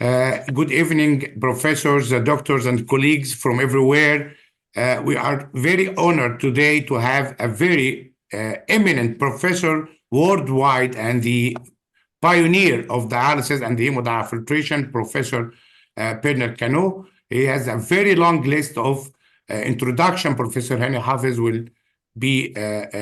Good evening, professors, doctors, and colleagues from everywhere. We are very honored today to have a very eminent professor worldwide and the pioneer of dialysis and hemodynamic filtration, Professor Bernard Canaud. He has a very long list of introduction. Professor Hani Hafiz will be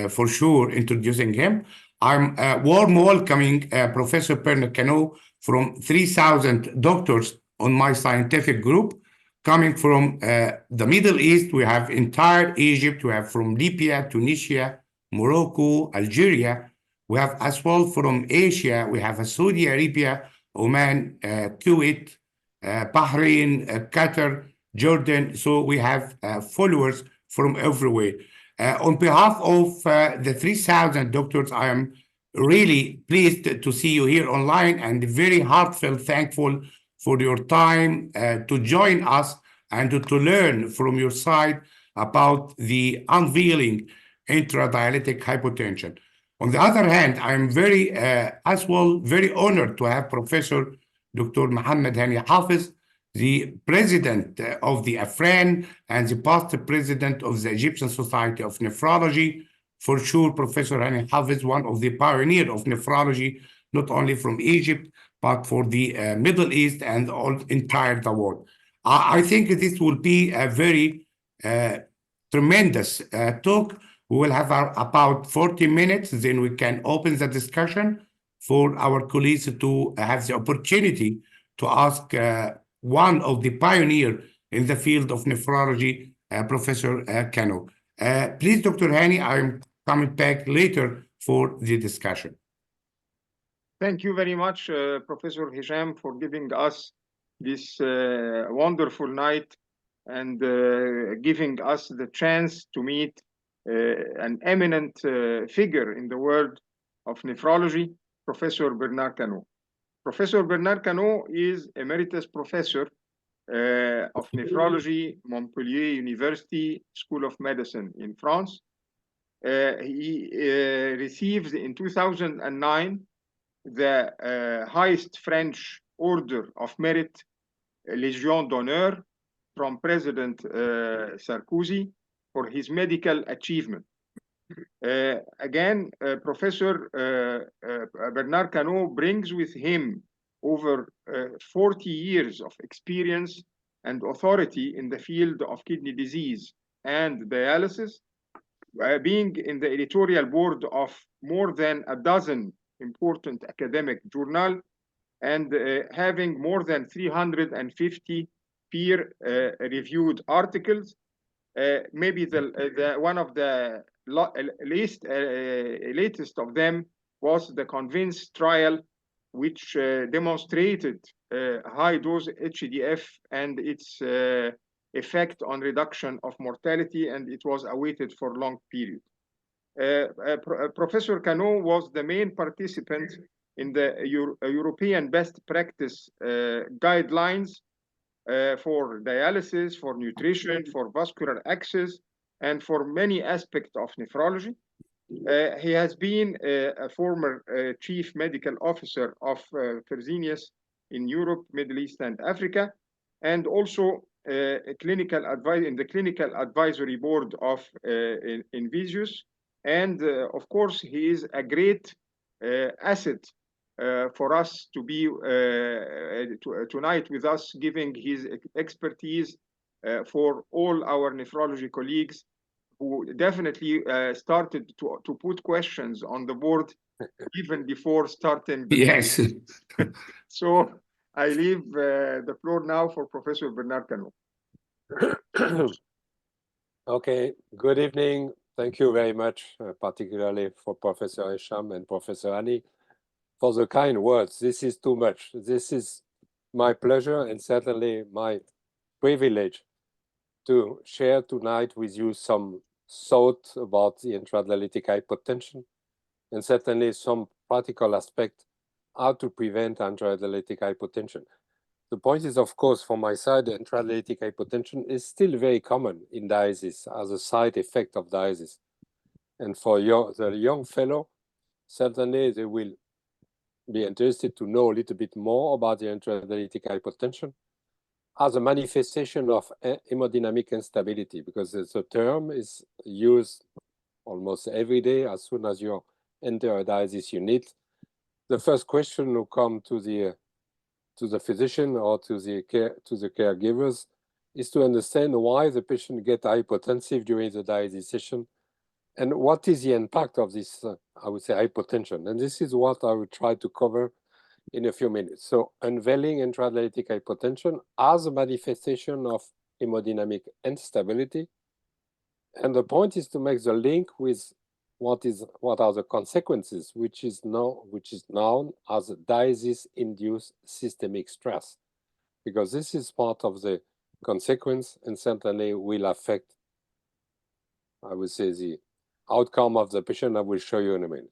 for sure introducing him. I'm warm welcoming Professor Bernard Canaud from 3,000 doctors on my scientific group. Coming from the Middle East, we have entire Egypt, we have from Libya, Tunisia, Morocco, Algeria. We have as well from Asia, we have Saudi Arabia, Oman, Kuwait, Bahrain, Qatar, Jordan. So we have followers from everywhere. On behalf of the 3,000 doctors, I am really pleased to see you here online and very heartfelt thankful for your time to join us and to learn from your side about the unveiling intradialytic hypotension. On the other hand, I'm very, as well, very honored to have Professor Dr. Mohammed Hani Hafiz, the president of the AFRAN and the past president of the Egyptian Society of Nephrology. For sure, Professor Hani Hafiz, one of the pioneers of nephrology, not only from Egypt, but for the Middle East and all entire the world. I think this will be a very tremendous talk. We will have about 40 minutes, then we can open the discussion for our colleagues to have the opportunity to ask one of the pioneers in the field of nephrology, Professor Canaud. Please, Dr. Hani, I'm coming back later for the discussion. Thank you very much, Professor Hisham, for giving us this wonderful night and giving us the chance to meet an eminent figure in the world of nephrology, Professor Bernard Canaud. Professor Bernard Canaud is Emeritus Professor of Nephrology, Montpellier University School of Medicine in France. He received in 2009 the highest French Order of Merit, Légion d'honneur, from President Sarkozy for his medical achievement. Again, Professor Bernard Canaud brings with him over 40 years of experience and authority in the field of kidney disease and dialysis, being in the editorial board of more than a dozen important academic journals and having more than 350 peer-reviewed articles. Maybe the one of the latest of them was the CONVINCE trial, which demonstrated high-dose HDF and its effect on reduction of mortality, and it was awaited for a long period. Professor Canaud was the main participant in the European best practice guidelines for dialysis, for nutrition, for vascular access, and for many aspects of nephrology. He has been a former chief medical officer of Fresenius in Europe, Middle East, and Africa, and also a clinical in the clinical advisory board of Invisius. And of course, he is a great asset for us to be tonight with us, giving his expertise for all our nephrology colleagues who definitely started to put questions on the board even before starting. Yes. So I leave the floor now for Professor Bernard Canaud. Okay, good evening. Thank you very much, particularly for Professor Hisham and Professor Hani, for the kind words. This is too much. This is my pleasure and certainly my privilege to share tonight with you some thought about the intradialytic hypotension and certainly some practical aspect how to prevent intradialytic hypotension. The point is, of course, from my side, intradialytic hypotension is still very common in dialysis as a side effect of dialysis. And for the young fellow, certainly they will be interested to know a little bit more about the intradialytic hypotension as a manifestation of hemodynamic instability, because the term is used almost every day. As soon as you enter a dialysis unit, the first question will come to the physician or to the caregivers is to understand why the patient get hypotensive during the dialysis session and what is the impact of this, I would say, hypotension. And this is what I will try to cover in a few minutes. So unveiling intradialytic hypotension as a manifestation of hemodynamic instability. And the point is to make the link with what are the consequences, which is known as dialysis-induced systemic stress, because this is part of the consequence and certainly will affect, I would say, the outcome of the patient. I will show you in a minute.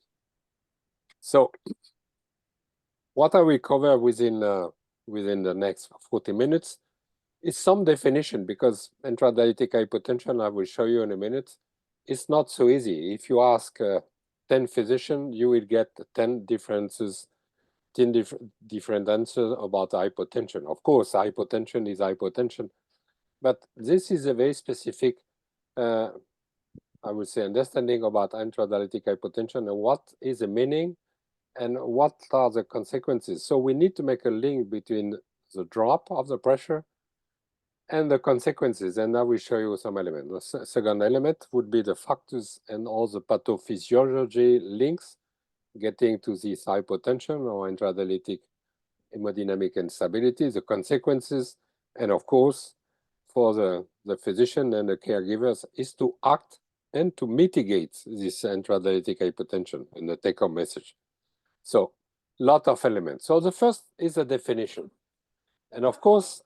So what I will cover within the next 40 minutes is some definition, because intradialytic hypotension, I will show you in a minute, it's not so easy. If you ask 10 physicians, you will get 10 differences, 10 different answers about hypotension. Of course, hypotension is hypotension, but this is a very specific, I would say, understanding about intradialytic hypotension and what is the meaning and what are the consequences. So we need to make a link between the drop of the pressure and the consequences, and I will show you some elements. The second element would be the factors and all the pathophysiology links getting to this hypotension or intradialytic hemodynamic instability, the consequences, and of course, for the physician and the caregivers is to act and to mitigate this intradialytic hypotension in the take-home message. So, lot of elements. So the first is a definition. And of course,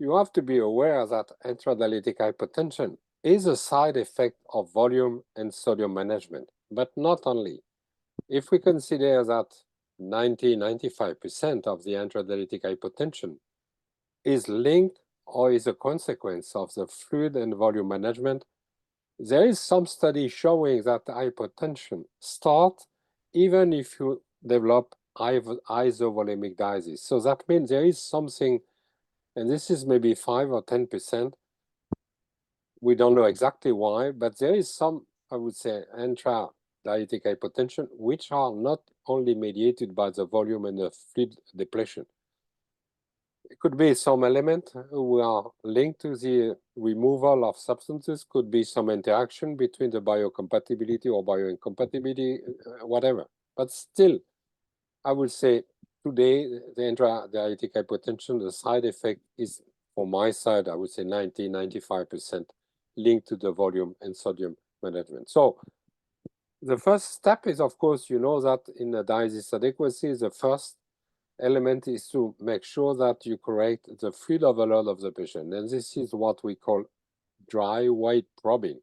you have to be aware that intradialytic hypotension is a side effect of volume and sodium management, but not only. If we consider that 90–95% of the intradialytic hypotension is linked or is a consequence of the fluid and volume management, there is some study showing that hypotension starts even if you develop isovolemic dialysis. So that means there is something, and this is maybe 5 or 10%. We don't know exactly why, but there is some, I would say, intradialytic hypotension, which are not only mediated by the volume and the fluid depletion. It could be some element who are linked to the removal of substances, could be some interaction between the biocompatibility or bioincompatibility, whatever. But still, I would say today, the intradialytic hypotension, the side effect is, for my side, I would say 90–95% linked to the volume and sodium management. So the first step is, of course, you know that in the dialysis adequacy, the first element is to make sure that you correct the fluid overload of the patient. And this is what we call dry weight probing.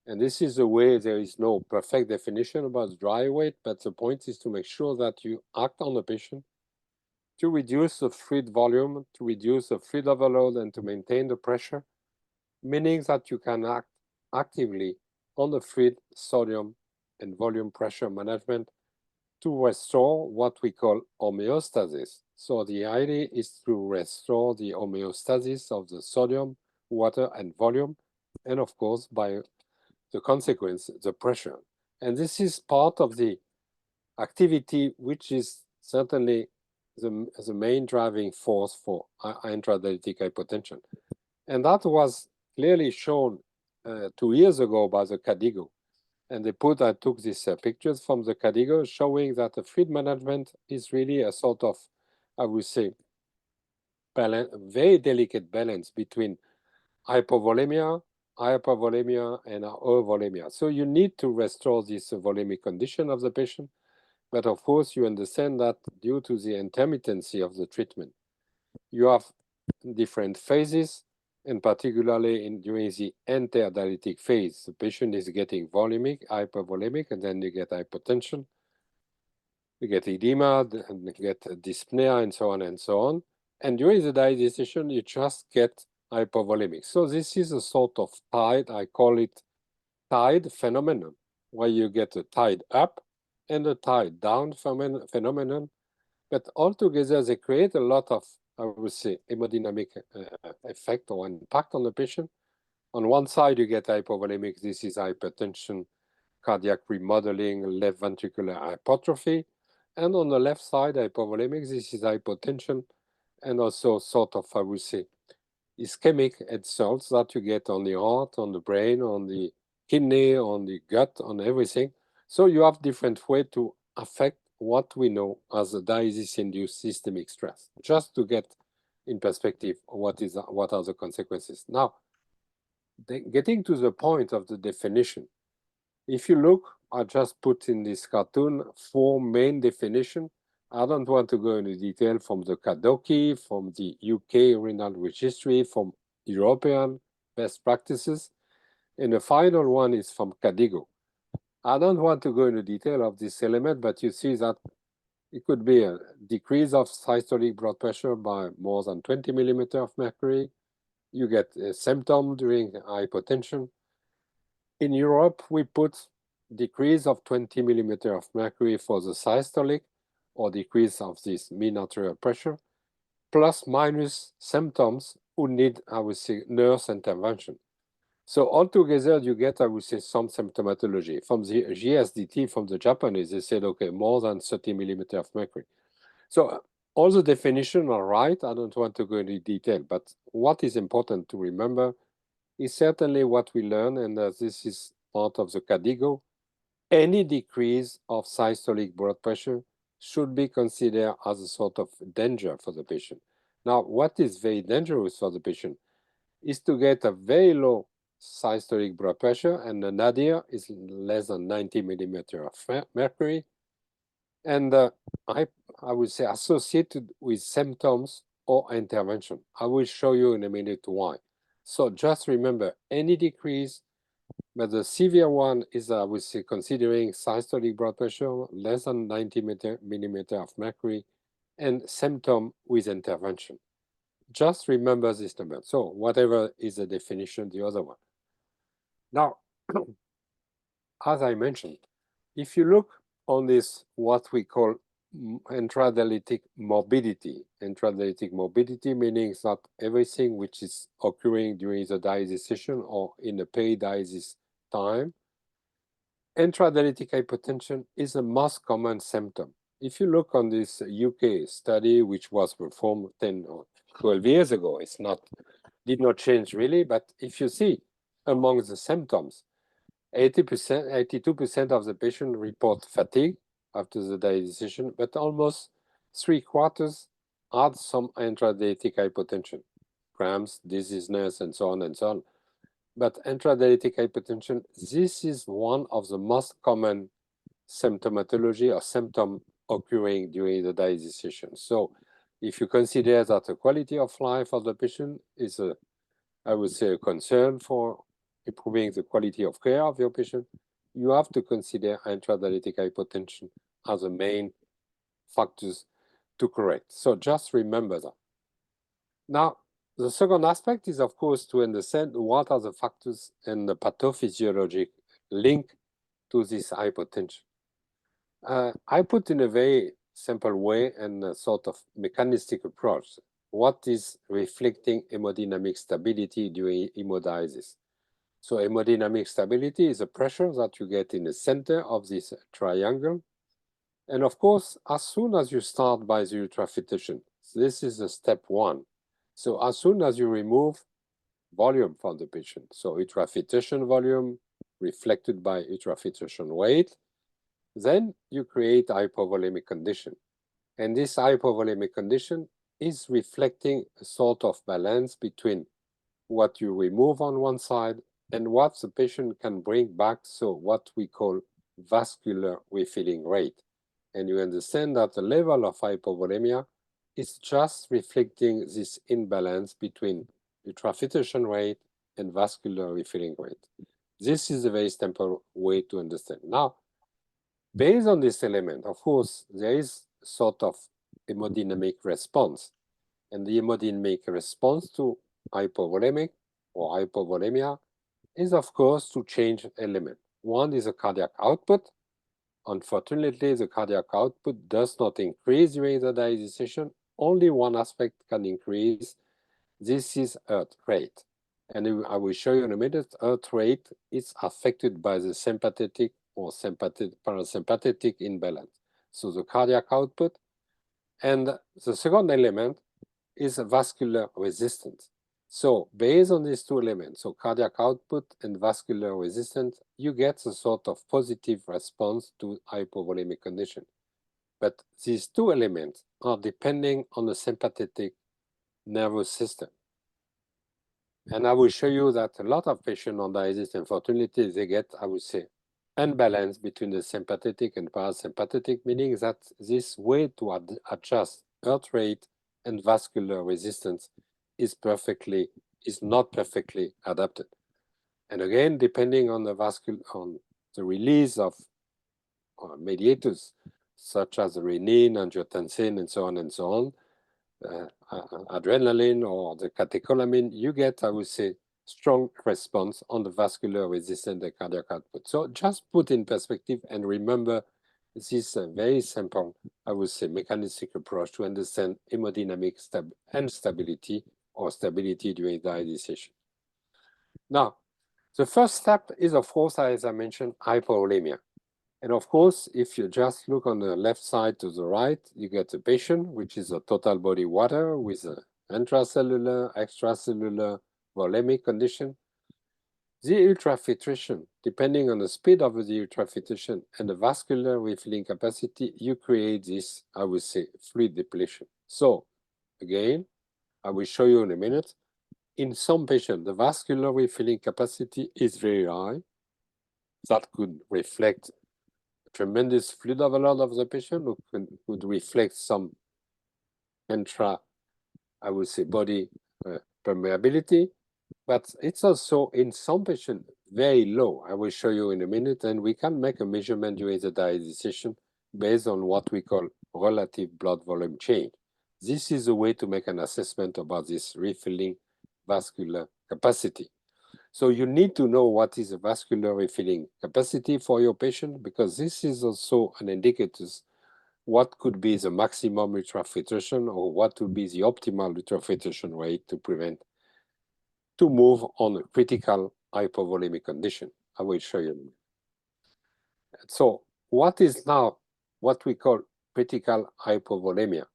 And this is the way there is no perfect definition about dry weight, but the point is to make sure that you act on the patient to reduce the fluid volume, to reduce the fluid overload, and to maintain the pressure, meaning that you can act actively on the fluid, sodium, and volume pressure management to restore what we call homeostasis. So the idea is to restore the homeostasis of the sodium, water, and volume, and of course, by the consequence, the pressure. And this is part of the activity which is certainly the main driving force for intradialytic hypotension. And that was clearly shown 2 years ago by the Canaud. And I took these pictures from the Canaud showing that the fluid management is really a sort of, I would say, very delicate balance between hypovolemia, and euvolemia. So you need to restore this volemic condition of the patient. But of course, you understand that due to the intermittency of the treatment, you have different phases, and particularly during the interdialytic phase, the patient is getting volemic, hypervolemic, and then you get hypotension, you get edema, and you get dyspnea, and so on and so on. And during the dialysis session, you just get hypovolemic. So this is a sort of tide, I call it tide phenomenon, where you get a tide up and a tide down phenomenon But altogether, they create a lot of, I would say, hemodynamic effect or impact on the patient. On one side, you get hypovolemic, this is hypertension, cardiac remodeling, left ventricular hypertrophy. And on the left side, hypovolemic, this is hypotension, and also sort of, I would say, ischemic insults that you get on the heart, on the brain, on the kidney, on the gut, on everything. So you have different ways to affect what we know as a dialysis-induced systemic stress, just to get in perspective what are the consequences. Now, getting to the point of the definition, if you look, I just put in this cartoon 4 main definitions. I don't want to go into detail from the Canaud, from the UK renal registry, from European best practices, and the final one is from KDIGO. I don't want to go into detail of this element, but you see that it could be a decrease of systolic blood pressure by more than 20 millimeters of mercury. You get a symptom during hypotension. In Europe, we put decrease of 20 millimeters of mercury for the systolic, or decrease of this mean arterial pressure, plus minus symptoms who need, I would say, nurse intervention. So altogether, you get, I would say, some symptomatology. From the GSDT, from the Japanese, they said, okay, more than 30 millimeters of mercury. So all the definitions are right. I don't want to go into detail, but what is important to remember is certainly what we learn, and this is part of the KDIGO. Any decrease of systolic blood pressure should be considered as a sort of danger for the patient. Now, what is very dangerous for the patient is to get a very low systolic blood pressure, and the nadir is less than 90 millimeters of mercury, and I would say associated with symptoms or intervention. I will show you in a minute why. So just remember, any decrease, but the severe one is, I would say, considering systolic blood pressure less than 90 millimeters of mercury and symptom with intervention. Just remember this number. So whatever is the definition, the other one. Now, as I mentioned, if you look on this, what we call intradialytic morbidity. Intradialytic morbidity meaning that everything which is occurring during the dialysis session or in the peri-dialysis time, intradialytic hypotension is the most common symptom. If you look on this UK study, which was performed 10 or 12 years ago, did not change really, but if you see among the symptoms, 80%, 82% of the patient report fatigue after the dialysis session, but almost 3/4 had some intradialytic hypotension, cramps, dizziness, and so on and so on. But intradialytic hypertension, this is one of the most common symptomatology or symptom occurring during the dialysis session. So if you consider that the quality of life of the patient is, I would say, a concern for improving the quality of care of your patient, you have to consider intradialytic hypotension as the main factors to correct. So just remember that. Now, the second aspect is, of course, to understand what are the factors and the pathophysiologic link to this hypotension. I put in a very simple way and a sort of mechanistic approach what is reflecting hemodynamic stability during hemodialysis. So hemodynamic stability is a pressure that you get in the center of this triangle. And of course, as soon as you start by the ultrafiltration, this is the step 1. So as soon as you remove volume from the patient, so ultrafiltration volume reflected by ultrafiltration rate, then you create hypovolemic condition. And this hypovolemic condition is reflecting a sort of balance between what you remove on one side and what the patient can bring back, so what we call vascular refilling rate. And you understand that the level of hypovolemia is just reflecting this imbalance between ultrafiltration rate and vascular refilling rate. This is a very simple way to understand. Now, based on this element, of course, there is sort of hemodynamic response. And the hemodynamic response to hypovolemic or hypovolemia is, of course, to change element. One is a cardiac output, unfortunately, the cardiac output does not increase during the diazydation. Only one aspect can increase. This is heart rate. And I will show you in a minute, heart rate is affected by the sympathetic or parasympathetic imbalance. So the cardiac output. And the second element is vascular resistance. So based on these two elements, so cardiac output and vascular resistance, you get a sort of positive response to hypovolemic condition. But these two elements are depending on the sympathetic nervous system. And I will show you that a lot of patients on dialysis, unfortunately, they get, I would say, unbalance between the sympathetic and parasympathetic, meaning that this way to adjust heart rate and vascular resistance is not perfectly adapted. And again, depending on the release of mediators such as renin, angiotensin, and so on, adrenaline or the catecholamine, you get, I would say, strong response on the vascular resistance and cardiac output. So just put in perspective and remember this is a very simple, I would say, mechanistic approach to understand hemodynamic and stability or stability during dialysis. Now, the first step is, of course, as I mentioned, hypovolemia. And of course, if you just look on the left side to the right, you get a patient, which is a total body water with an intracellular, extracellular, volemic condition. The ultrafiltration, depending on the speed of the ultrafiltration and the vascular refilling capacity, you create this, I would say, fluid depletion. So, again, I will show you in a minute. In some patients, the vascular refilling capacity is very high. That could reflect tremendous fluid overload of the patient, who would reflect some I would say, body permeability, but it's also in some patients very low. I will show you in a minute, and we can make a measurement during the dialysis based on what we call relative blood volume change. This is a way to make an assessment about this refilling vascular capacity. So you need to know what is the vascular refilling capacity for your patient, because this is also an indicator what could be the maximum ultrafiltration or what would be the optimal ultrafiltration rate to move on a critical hypovolemic condition. I will show you. So what is now what we call critical hypovolemia?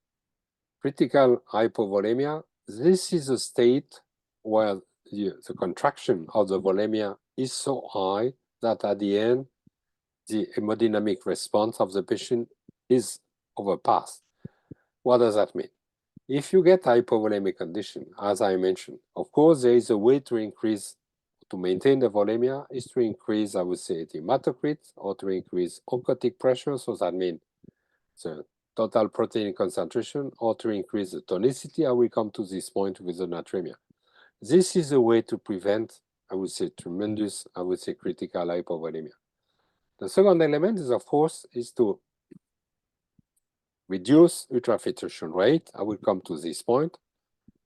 Critical hypovolemia, this is a state where the contraction of the volemia is so high that at the end, the hemodynamic response of the patient is overpassed. What does that mean? If you get hypovolemic condition, as I mentioned, of course, there is a way to maintain the volemia is to increase, I would say, the hematocrit or to increase oncotic pressure. So that means the total protein concentration or to increase the tonicity. I will come to this point with the natremia. This is a way to prevent, I would say, tremendous, I would say, critical hypovolemia. The second element is, of course, is to reduce ultrafiltration rate. I will come to this point,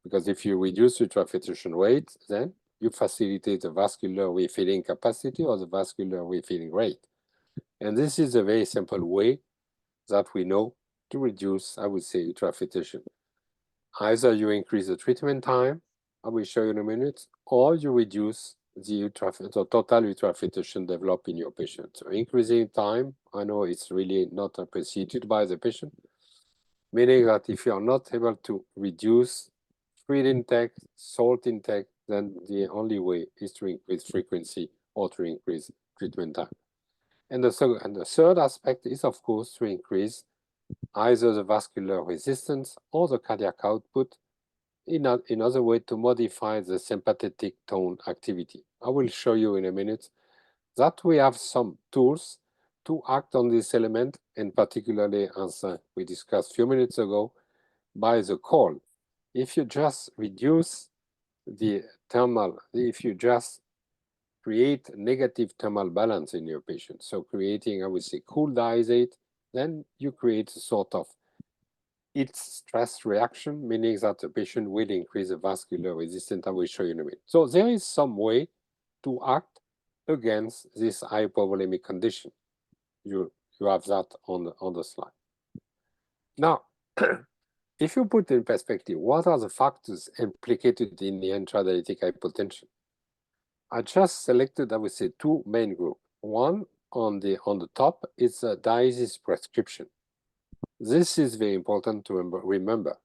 because if you reduce ultrafiltration rate, then you facilitate the vascular refilling capacity or the vascular refilling rate. And this is a very simple way that we know to reduce, I would say, ultrafiltration. Either you increase the treatment time, I will show you in a minute, or you reduce the total ultrafiltration developed in your patient. So increasing time, I know it's really not appreciated by the patient, meaning that if you are not able to reduce fluid intake, salt intake, then the only way is to increase frequency or to increase treatment time. And the third aspect is, of course, to increase either the vascular resistance or the cardiac output, in other way to modify the sympathetic tone activity. I will show you in a minute that we have some tools to act on this element, and particularly, as we discussed a few minutes ago, by the cold. If you just reduce the thermal, if you just create negative thermal balance in your patient, so creating, I would say, cool diazate, then you create a sort of heat stress reaction, meaning that the patient will increase the vascular resistance. I will show you in a minute. So there is some way to act against this hypovolemic condition. You You have that on the slide. Now, if you put in perspective, what are the factors implicated in the intradiabetic hypotension? I just selected, I would say, two main groups. One on the top is a dialysis prescription. This is very important to remember.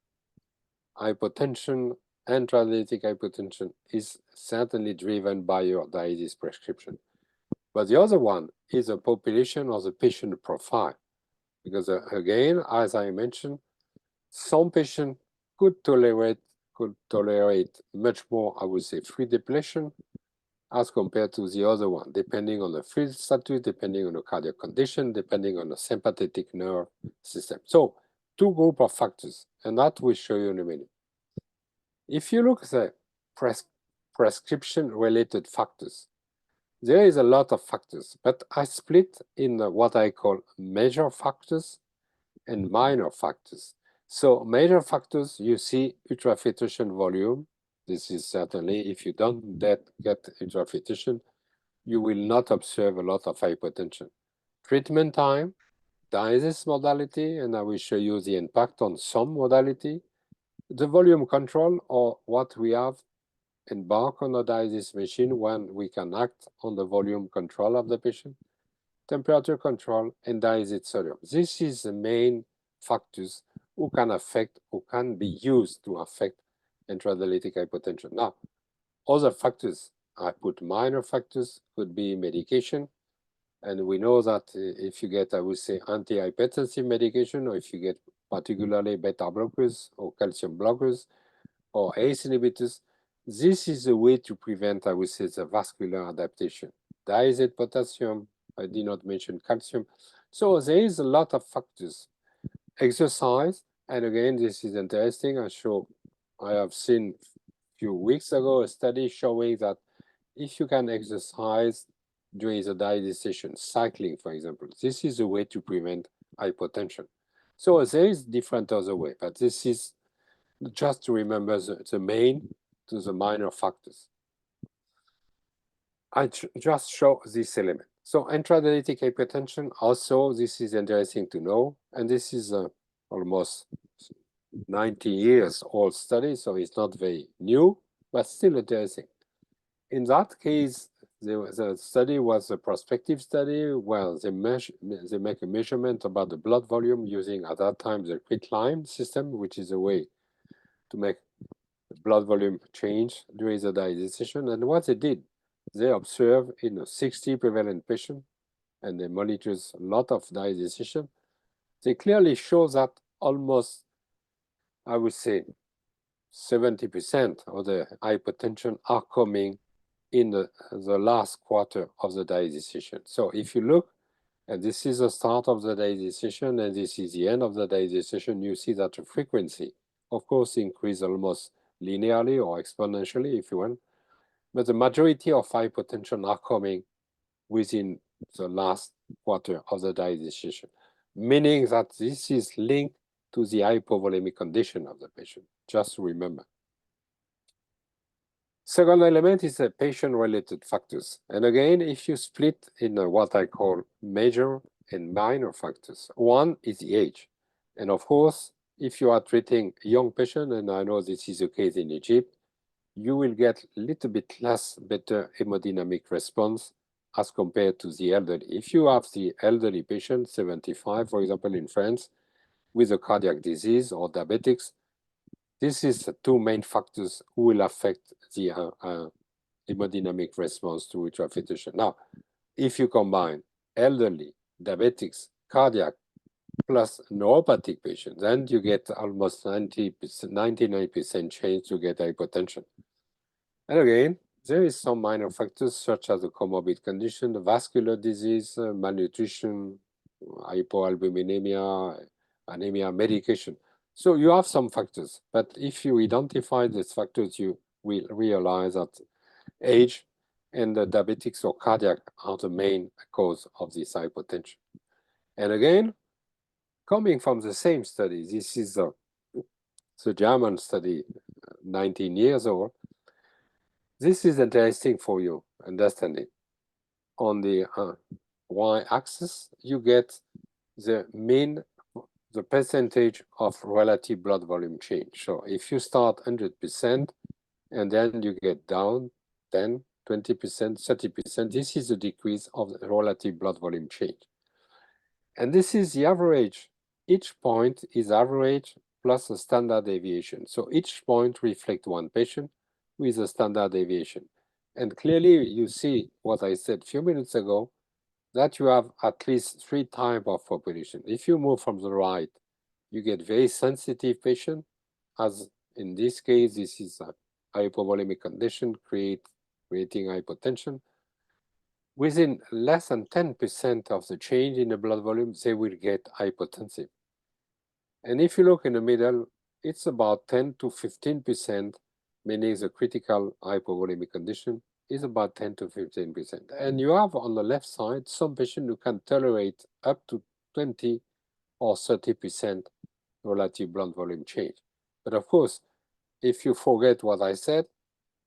Hypotension, intradiabetic hypertension is certainly driven by your dialysis prescription. But the other one is a population or the patient profile. Because again, as I mentioned, some patients could tolerate much more, I would say, free depletion as compared to the other one, depending on the free status, depending on the cardiac condition, depending on the sympathetic nerve system. So two groups of factors, and that will show you in a minute. If you look at the prescription-related factors, there is a lot of factors, but I split in what I call major factors and minor factors. So major factors, you see ultrafiltration volume. This is certainly, if you don't get ultrafiltration, you will not observe a lot of hypertension. Treatment time, dialysis modality, and I will show you the impact on some modality. The volume control, or what we have embark on a dialysis machine when we can act on the volume control of the patient, temperature control, and dialysis sodium. This is the main factors who can affect, who can be used to affect intradialytic hypertension. Now, other factors, I put minor factors, could be medication. And we know that if you get, I would say, antihypertensive medication, or if you get particularly beta blockers or calcium blockers or ACE inhibitors, this is a way to prevent, I would say, the vascular adaptation. Diazide potassium, I did not mention calcium. So there is a lot of factors. Exercise, and again, this is interesting. I have seen a few weeks ago a study showing that if you can exercise during the dialysis session, cycling, for example, this is a way to prevent hypotension. So there is different other way, but this is just to remember the main to the minor factors. I just show this element. So intradiabetic hypertension, also this is interesting to know, and this is almost 90 years old study, so it's not very new, but still interesting. In that case, the study was a prospective study where they make a measurement about the blood volume using, at that time, the quitline system, which is a way to make the blood volume change during the dialysis session. And what they did, they observed in a 60 prevalent patient, and they monitored a lot of dialysis session. They clearly show that almost, I would say, 70% of the hypertension are coming in the last quarter of the dialysis session. So if you look, and this is the start of the dialysis session, and this is the end of the dialysis session, you see that the frequency, of course, increase almost linearly or exponentially, if you want. But the majority of hypertension are coming within the last quarter of the dialysis session, meaning that this is linked to the hypovolemic condition of the patient, just to remember. Second element is the patient-related factors. And again, if you split in what I call major and minor factors, one is the age. And of course, if you are treating a young patient, and I know this is the case in Egypt, you will get a little bit less better hemodynamic response as compared to the elderly. If you have the elderly patient, 75, for example, in France, with a cardiac disease or diabetics, this is the two main factors who will affect the hemodynamic response to ultrafiltration. Now, if you combine elderly, diabetics, cardiac, plus neuropathic patients, then you get almost 99% chance to get hypertension. And again, there is some minor factors such as the comorbid condition, the vascular disease, malnutrition, hypoalbuminemia, anemia, medication. So you have some factors, but if you identify these factors, you will realize that age and the diabetics or cardiac are the main cause of this hypertension. And again, coming from the same study, this is the German study, 19 years old. This is interesting for you understanding. On the y-axis, you get the percentage of relative blood volume change. So if you start 100% and then you get down 10, 20%, 30%, this is a decrease of the relative blood volume change. And this is the average. Each point is average plus a standard deviation. So each point reflects one patient with a standard deviation. And clearly you see what I said a few minutes ago, that you have at least 3 types of population. If you move from the right, you get very sensitive patient, as in this case, this is a hypovolemic condition creating hypotension. Within less than 10% of the change in the blood volume, they will get hypotensive. And if you look in the middle, it's about 10 to 15%, meaning the critical hypovolemic condition is about 10 to 15%. And you have on the left side some patients who can tolerate up to 20 or 30% relative blood volume change. But of course, if you forget what I said,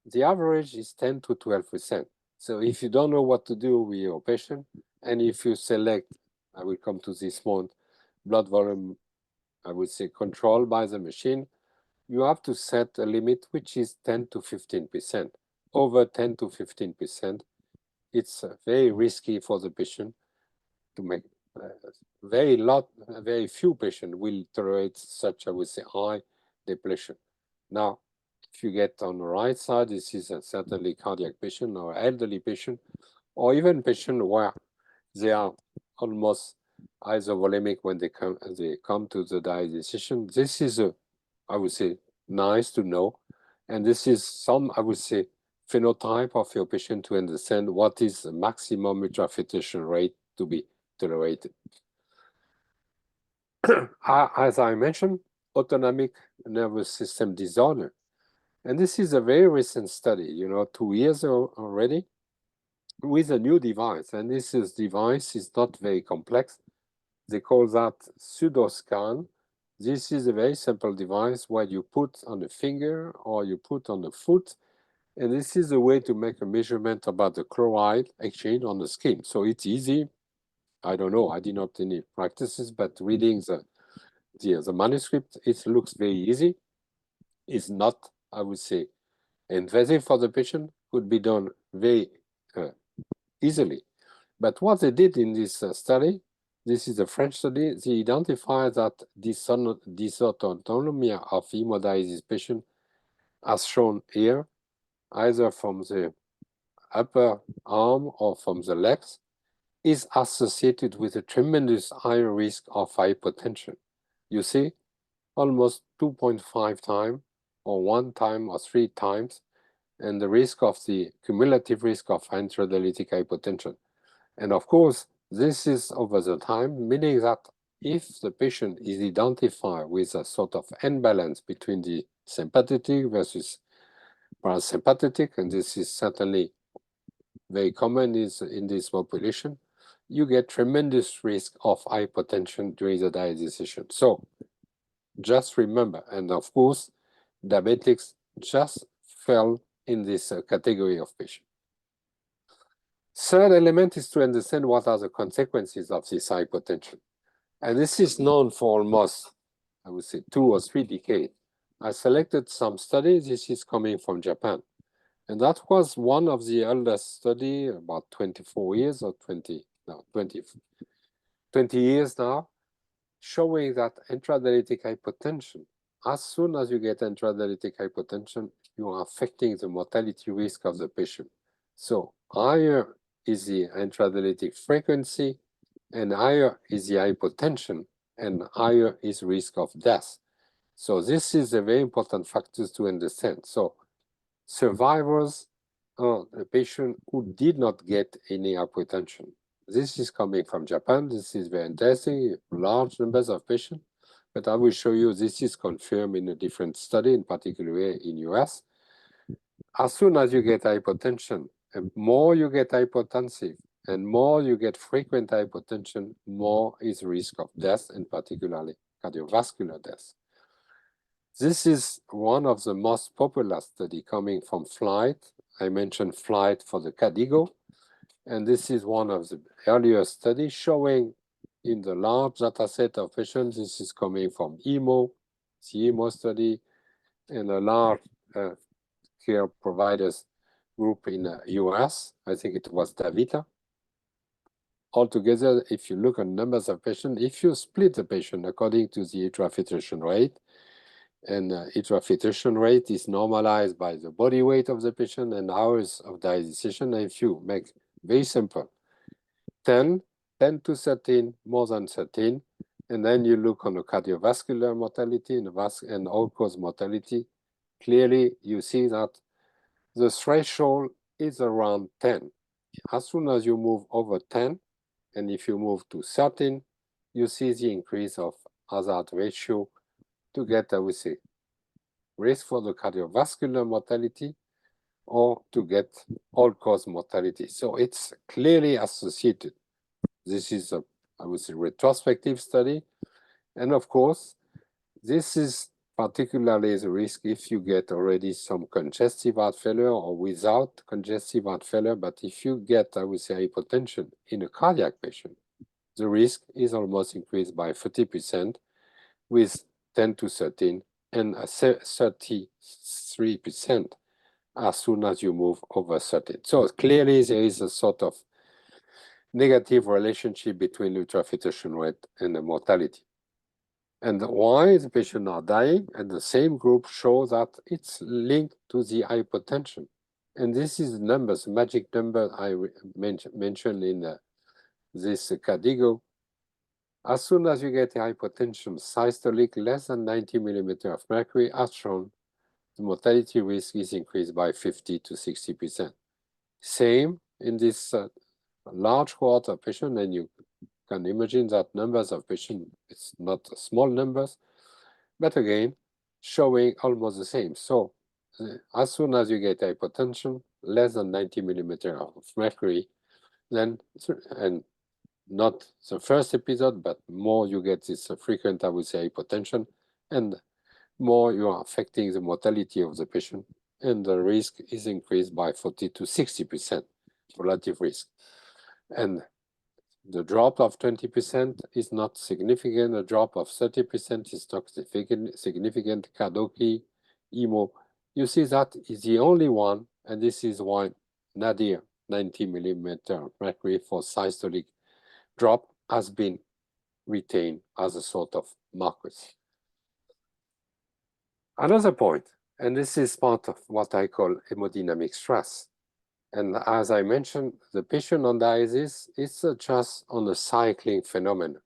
the average is 10 to 12%. So if you don't know what to do with your patient, and if you select, I will come to this point, blood volume, I would say controlled by the machine, you have to set a limit which is 10 to 15%. Over 10 to 15%, it's very risky for the patient to make. Very few patients will tolerate such, I would say, high depletion. Now, if you get on the right side, this is certainly cardiac patient or elderly patient, or even patient where they are almost isovolemic when they come to the dialysis. This is I would say, nice to know, and this is some, I would say, phenotype of your patient to understand what is the maximum ultrafiltration rate to be tolerated. As I mentioned, autonomic nervous system disorder. And this is a very recent study, 2 years already, with a new device. And this device is not very complex. They call that pseudoscan. This is a very simple device where you put on the finger or you put on the foot. And this is a way to make a measurement about the chloride exchange on the skin. So it's easy. I don't know, I did not any practices, but reading the manuscript, it looks very easy. It's not, I would say, invasive for the patient, could be done very easily. But what they did in this study, this is a French study, they identified that dysautonomia of hemodialysis patient, as shown here, either from the upper arm or from the legs, is associated with a tremendous higher risk of hypotension. You see, almost 2.5 times, or 1 time, or 3 times, and the risk of the cumulative risk of intradialytic hypotension. And of course, this is over the time, meaning that if the patient is identified with a sort of imbalance between the sympathetic versus parasympathetic, and this is certainly very common in this population, you get tremendous risk of hypotension during the dialysis. So just remember, and of course, diabetics just fell in this category of patient. Third element is to understand what are the consequences of this hypotension. And this is known for almost, I would say, 2 or 3 decades. I selected some studies. This is coming from Japan. And that was one of the eldest study, about 24 years or 20 years now, showing that intradialytic hypotension, as soon as you get intradialytic hypotension, you are affecting the mortality risk of the patient. So higher is the intradialytic frequency, and higher is the hypotension, and higher is risk of death. So this is a very important factor to understand. So survivors are a patient who did not get any hypotension. This is coming from Japan. This is very interesting, large numbers of patients. But I will show you this is confirmed in a different study, in particular in US. As soon as you get hypotension, and more you get hypotensive, and more you get frequent hypotension, more is risk of death, and particularly cardiovascular death. This is one of the most popular studies coming from FLIGHT. I mentioned FLIGHT for the KDIGO. And this is one of the earlier studies showing in the large data set of patients. This is coming from the EMO study, and a large care providers group in the US. I think it was DaVita. Altogether, if you look at numbers of patients, if you split the patient according to the atrial filtration rate, and atrial filtration rate is normalized by the body weight of the patient and hours of dialysis, and if you make very simple, 10 to 13, more than 13, and then you look on the cardiovascular mortality and all-cause mortality, clearly you see that the threshold is around 10. As soon as you move over 10, and if you move to 13, you see the increase of hazard ratio to get, I would say, risk for the cardiovascular mortality or to get all-cause mortality. So it's clearly associated. This is a, I would say, retrospective study. And of course, this is particularly the risk if you get already some congestive heart failure or without congestive heart failure. But if you get, I would say, hypotension in a cardiac patient, the risk is almost increased by 30% with 10 to 13 and 33% as soon as you move over 13. So clearly there is a sort of negative relationship between atrial filtration rate and the mortality. And why the patients are dying, and the same group shows that it's linked to the hypotension. And this is numbers, magic number I mentioned in this KDIGO. As soon as you get a hypotension systolic less than 90 millimeters of mercury, as shown, the mortality risk is increased by 50 to 60%. Same in this large cohort of patients, and you can imagine that numbers of patients, it's not small numbers, but again, showing almost the same. So as soon as you get hypotension, less than 90 millimeters of mercury, then, and not the first episode, but more you get this frequent, I would say, hypotension, and more you are affecting the mortality of the patient, and the risk is increased by 40 to 60% relative risk. And the drop of 20% is not significant. A drop of 30% is not significant. Canaud, EMO, you see that is the only one, and this is why nadir 90 millimeter mercury for systolic drop has been retained as a sort of markers. Another point, and this is part of what I call hemodynamic stress. And as I mentioned, the patient on dialysis is just on a cycling phenomenon.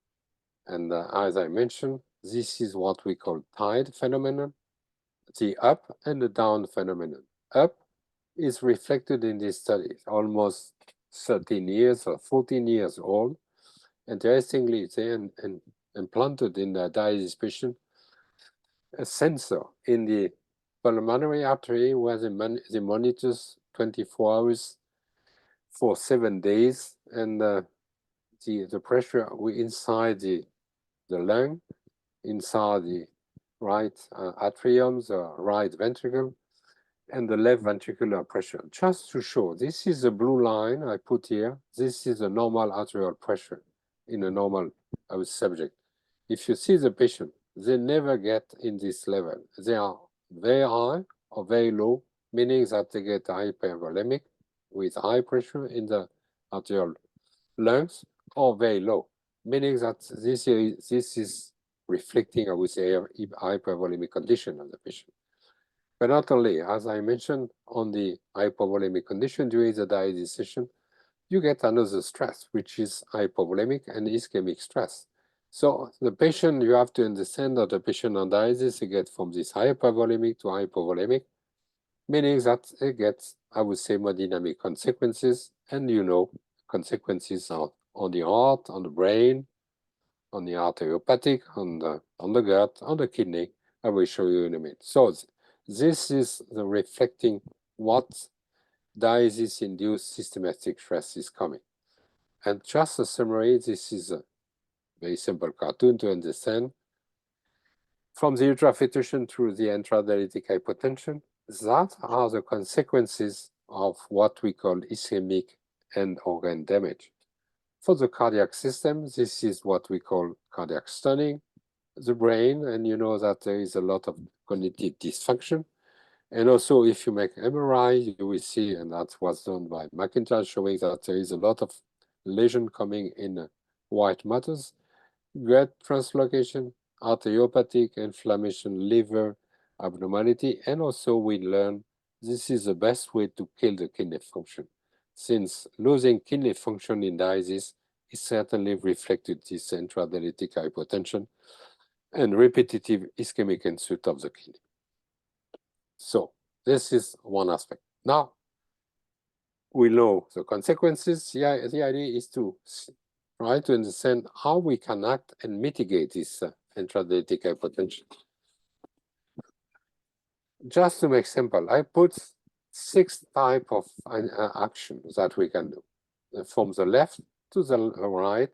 And as I mentioned, this is what we call tide phenomenon, the up and the down phenomenon. Up is reflected in this study, almost 13 years or 14 years old. Interestingly, they implanted in the dialysis patient a sensor in the pulmonary artery where the monitors 24 hours for 7 days, and the pressure inside the lung, inside the right atrium, the right ventricle, and the left ventricular pressure. Just to show, this is the blue line I put here. This is the normal arterial pressure in a normal subject. If you see the patient, they never get in this level. They are very high or very low, meaning that they get hypervolemic with high pressure in the arterial lungs, or very low, meaning that this is reflecting, I would say, hypervolemic condition of the patient. But not only, as I mentioned, on the hypovolemic condition during the dialysis session, you get another stress, which is hypovolemic and ischemic stress. So the patient, you have to understand that the patient on dialysis, they get from this hypervolemic to hypovolemic, meaning that they get, I would say, hemodynamic consequences, and you know, consequences are on the heart, on the brain, on the arteriopathia, on the gut, on the kidney. I will show you in a minute. So this is the reflecting what dialysis-induced systematic stress is coming. And just a summary, this is a very simple cartoon to understand. From the atrial filtration through the intradialytic hypotension, that are the consequences of what we call ischemic and organ damage. For the cardiac system, this is what we call cardiac stunning, the brain, and you know that there is a lot of cognitive dysfunction. And also, if you make MRI, you will see, and that was done by McIntyre, showing that there is a lot of lesion coming in white matters, gut translocation, arteriopathic inflammation, liver abnormality, and also we learn this is the best way to kill the kidney function, since losing kidney function in dialysis is certainly reflected this intradialytic hypotension and repetitive ischemic insult of the kidney. So this is one aspect. Now, we know the consequences. The idea is to try to understand how we can act and mitigate this intradialytic hypertension. Just to make simple, I put 6 types of actions that we can do from the left to the right.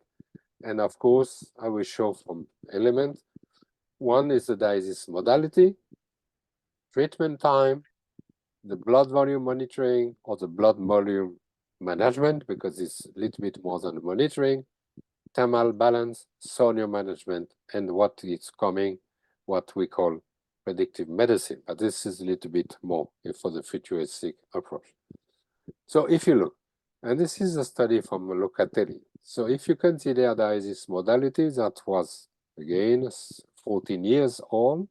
And of course, I will show from elements. One is the dialysis modality, treatment time, the blood volume monitoring or the blood volume management, because it's a little bit more than monitoring, thermal balance, sodium management, and what is coming, what we call predictive medicine. But this is a little bit more for the futuristic approach. So if you look, and this is a study from Locatelli. So if you consider dialysis modality, that was, again, 14 years old,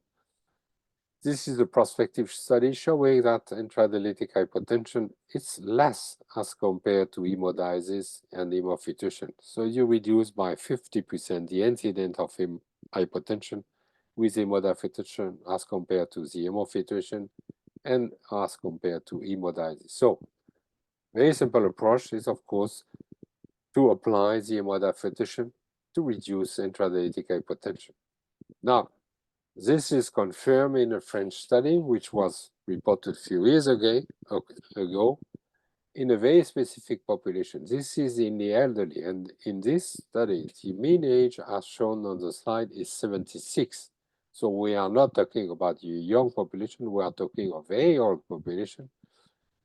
this is a prospective study showing that intradialytic hypertension is less as compared to hemodialysis and hemofiltration. So you reduce by 50% the incidence of hypertension with hemodiafiltration as compared to the hemofiltration and as compared to hemodialysis. So very simple approach is, of course, to apply the hemodiafiltration to reduce intradialytic hypertension. Now, this is confirmed in a French study, which was reported a few years ago in a very specific population. This is in the elderly, and in this study, the mean age as shown on the slide is 76. So we are not talking about a young population, we are talking of a very old population,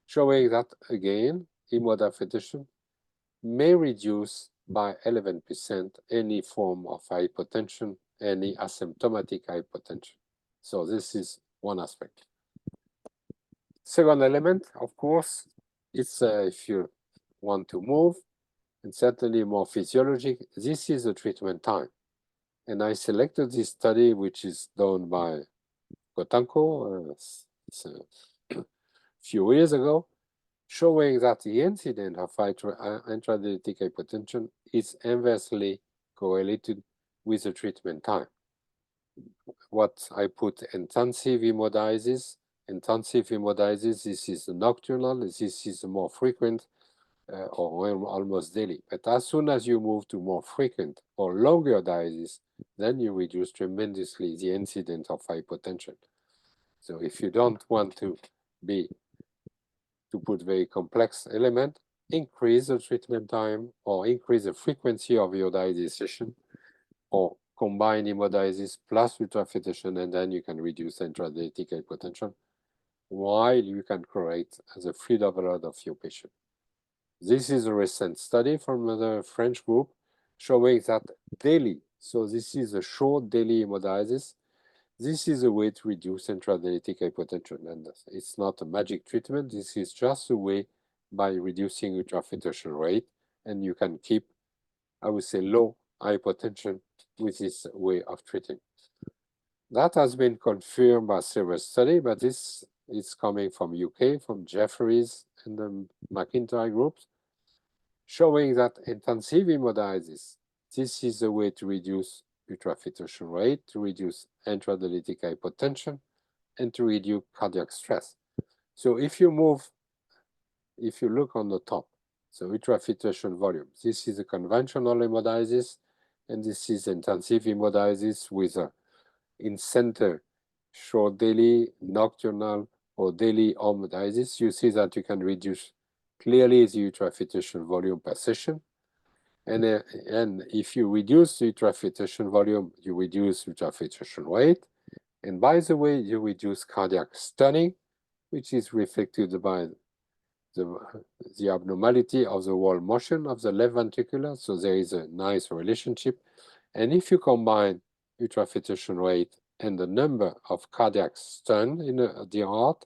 showing that, again, hemodiafiltration may reduce by 11% any form of hypertension, any asymptomatic hypertension. So this is one aspect. Second element, of course, it's if you want to move, and certainly more physiologic, this is the treatment time. And I selected this study, which is done by Kotanko a few years ago, showing that the incidence of intradialytic hypertension is inversely correlated with the treatment time. What I put intensive hemodialysis. Intensive hemodialysis, this is nocturnal, this is more frequent or almost daily. But as soon as you move to more frequent or longer dialysis, then you reduce tremendously the incidence of hypertension. So if you don't want to put very complex element, increase the treatment time or increase the frequency of your dialysis session, or combine hemodialysis plus ultrafiltration, and then you can reduce intradialytic hypertension while you can correct the fluid overload of your patient. This is a recent study from the French group showing that daily, so this is a short daily hemodialysis, this is a way to reduce intradialytic hypertension, and it's not a magic treatment. This is just a way by reducing ultrafiltration rate, and you can keep, I would say, low hypertension with this way of treating. That has been confirmed by several studies, but this is coming from UK, from Jeffries and the McIntyre groups, showing that intensive hemodialysis, this is a way to reduce ultrafiltration rate, to reduce intradialytic hypertension, and to reduce cardiac stress. So if you look on the top, so ultrafiltration volume, this is a conventional hemodialysis, and this is intensive hemodialysis with a in-center short daily, nocturnal, or daily hemodialysis. You see that you can reduce clearly the ultrafiltration volume per session. And if you reduce the ultrafiltration volume, you reduce ultrafiltration rate. And by the way, you reduce cardiac stunning, which is reflected by the abnormality of the wall motion of the left ventricular, so there is a nice relationship. And if you combine ultrafiltration rate and the number of cardiac stun in the heart,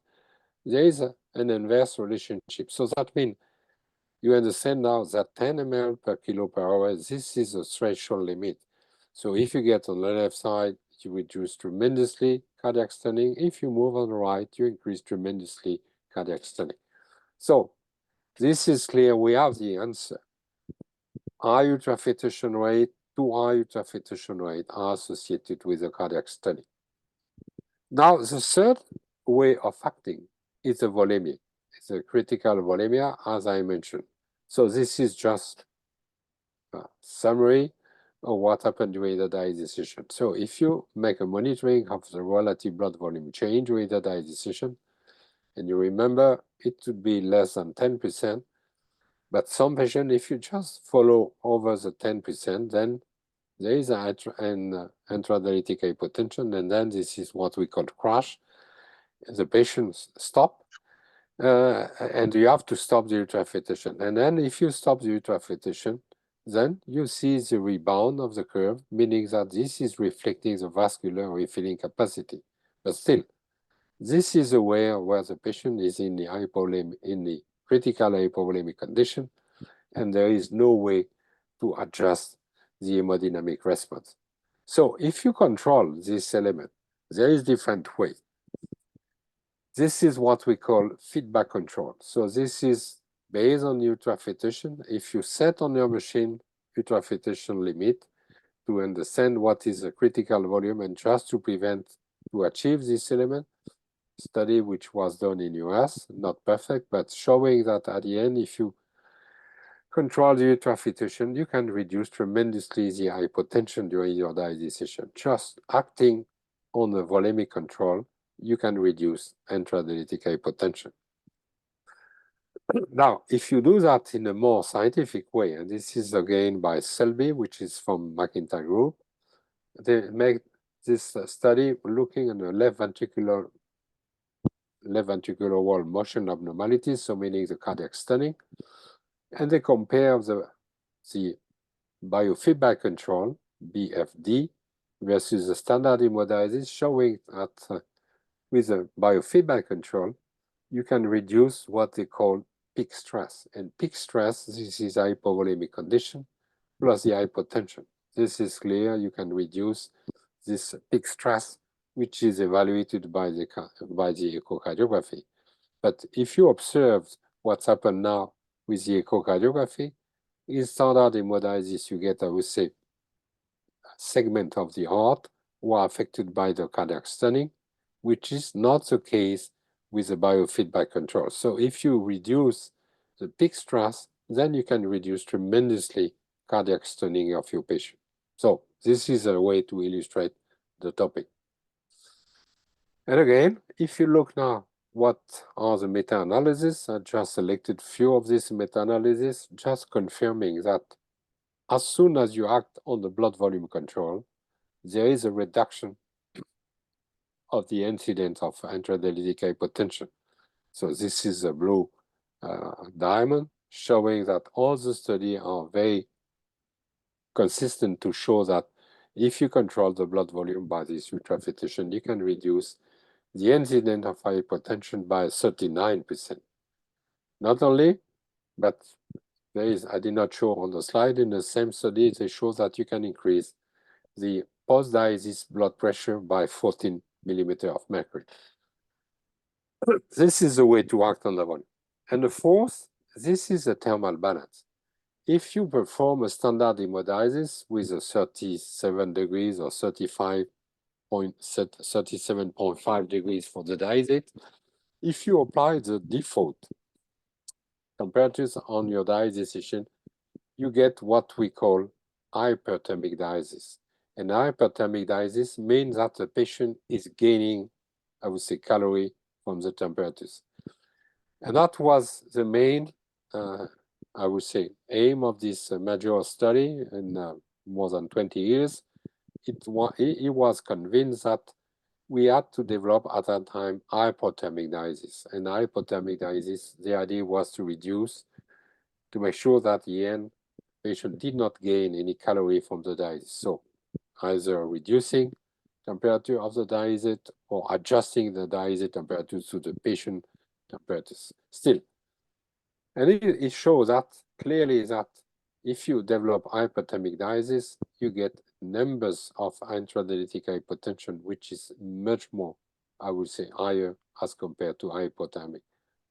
there is an inverse relationship. So that means you understand now that 10 ml per kilo per hour, this is a threshold limit. So if you get on the left side, you reduce tremendously cardiac stunning. If you move on the right, you increase tremendously cardiac stunning. So this is clear. We have the answer. High ultrafiltration rate, too high ultrafiltration rate are associated with the cardiac stunning. Now, the third way of acting is the volemia. It's a critical volemia, as I mentioned. So this is just a summary of what happened during the dialysis. So if you make a monitoring of the relative blood volume change during the dialysis, and you remember it would be less than 10%, but some patient, if you just follow over the 10%, then there is an intradialytic hypotension, and then this is what we call crash. The patients stop, and you have to stop the ultrafiltration. And then if you stop the ultrafiltration, then you see the rebound of the curve, meaning that this is reflecting the vascular refilling capacity. But still, this is where the patient is in the critical hypovolemic condition, and there is no way to adjust the hemodynamic response. So if you control this element, there is different way. This is what we call feedback control. So this is based on ultrafiltration. If you set on your machine ultrafiltration limit to understand what is the critical volume and just to achieve this element, study which was done in US, not perfect, but showing that at the end, if you control the ultrafiltration, you can reduce tremendously the hypotension during your dialysis. Just acting on the volemic control, you can reduce intradialytic hypotension. Now, if you do that in a more scientific way, and this is again by Selby, which is from McIntyre Group, they make this study looking at the left ventricular wall motion abnormalities, so meaning the cardiac stunning, and they compare the biofeedback control, BFD, versus the standard hemodialysis, showing that with a biofeedback control, you can reduce what they call peak stress. And peak stress, this is hypovolemic condition plus the hypotension. This is clear. You can reduce this peak stress, which is evaluated by the echocardiography. But if you observe what's happened now with the echocardiography, in standard hemodialysis, you get, I would say, a segment of the heart who are affected by the cardiac stunning, which is not the case with the biofeedback control. So if you reduce the peak stress, then you can reduce tremendously cardiac stunning of your patient. So this is a way to illustrate the topic. And again, if you look now, what are the meta-analysis? I just selected few of these meta-analysis, just confirming that as soon as you act on the blood volume control, there is a reduction of the incidence of intradialytic hypotension. So this is a blue diamond showing that all the studies are very consistent to show that if you control the blood volume by this ultrafiltration, you can reduce the incidence of hypotension by 39%. Not only, but there is, I did not show on the slide, in the same study, they show that you can increase the post-dialysis blood pressure by 14 millimeters of mercury. This is the way to act on the volume. And the fourth, this is a thermal balance. If you perform a standard hemodialysis with a 37 degrees or 37.5 degrees for the dialysate, if you apply the default temperatures on your dialysis, you get what we call hyperthermic dialysis. And hyperthermic dialysis means that the patient is gaining, I would say, calorie from the temperatures. And that was the main, I would say, aim of this major study in more than 20 years. He was convinced that we had to develop at that time hypothermic dialysis. And hypothermic dialysis, the idea was to reduce, to make sure that the end patient did not gain any calorie from the dialysis. So either reducing temperature of the dialysate or adjusting the dialysate temperature to the patient temperatures. Still, and it shows that clearly that if you develop hyperthermic dialysis, you get numbers of intradialytic hypotension, which is much more, I would say, higher as compared to hypothermic.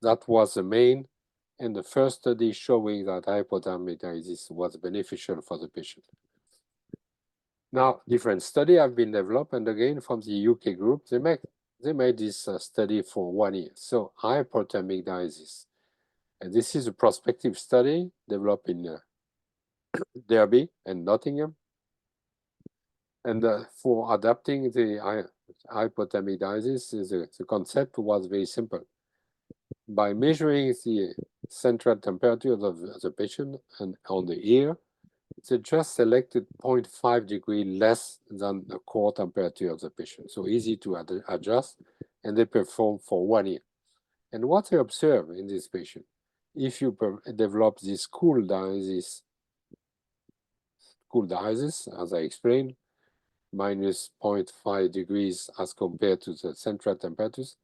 That was the main and the first study showing that hypothermic dialysis was beneficial for the patient. Now, different studies have been developed, and again, from the UK group, they made this study for 1 year. So hypothermic dialysis. And this is a prospective study developed in Derby and Nottingham. And for adapting the hypothermic dialysis, the concept was very simple. By measuring the central temperature of the patient and on the ear, they just selected 0.5 degree less than the core temperature of the patient. So easy to adjust, and they performed for 1 year. And what they observe in this patient, if you develop this cool dialysis, as I explained, minus 0.5 degrees as compared to the central temperatures,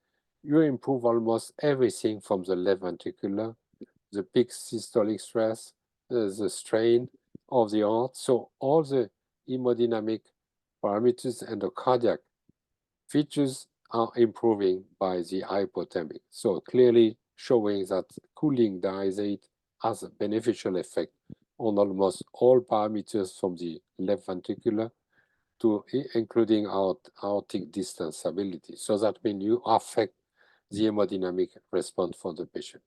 you improve almost everything from the left ventricular, the peak systolic stress, the strain of the heart. So all the hemodynamic parameters and the cardiac features are improving by the hypothermic. So clearly showing that cooling dialysate has a beneficial effect on almost all parameters from the left ventricular to including aortic distance stability. So that means you affect the hemodynamic response for the patient.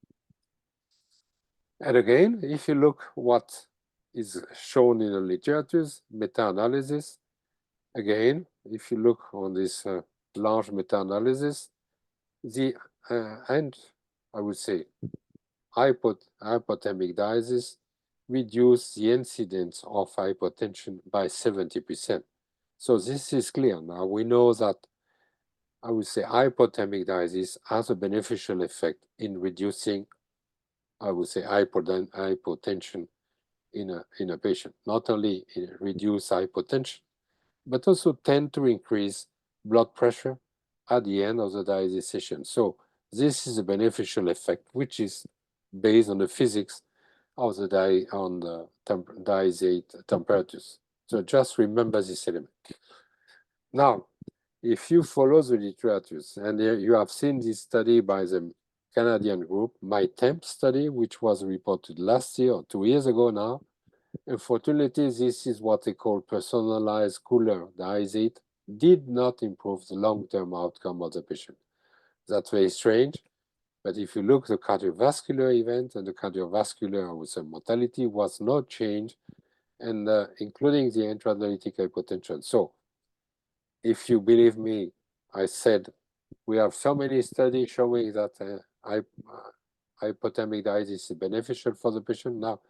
And again, if you look what is shown in the literature, meta-analysis, again, if you look on this large meta-analysis, the and I would say hypothermic dialysis reduce the incidence of hypotension by 70%. So this is clear. Now we know that I would say hypothermic dialysis has a beneficial effect in reducing, I would say, hypotension in a patient. Not only reduce hypotension, but also tend to increase blood pressure at the end of the dialysis session. So this is a beneficial effect, which is based on the physics of the dialysate temperatures. So just remember this element. Now, if you follow the literature, and you have seen this study by the Canadian group, my TEMP study, which was reported last year or 2 years ago now. Unfortunately, this is what they call personalized cooler dialysate, did not improve the long-term outcome of the patient. That's very strange. But if you look at the cardiovascular event and the cardiovascular, I would say, mortality was not changed, and including the intradialytic hypotension. So if you believe me, I said we have so many studies showing that hypothermic dialysis is beneficial for the patient. Now,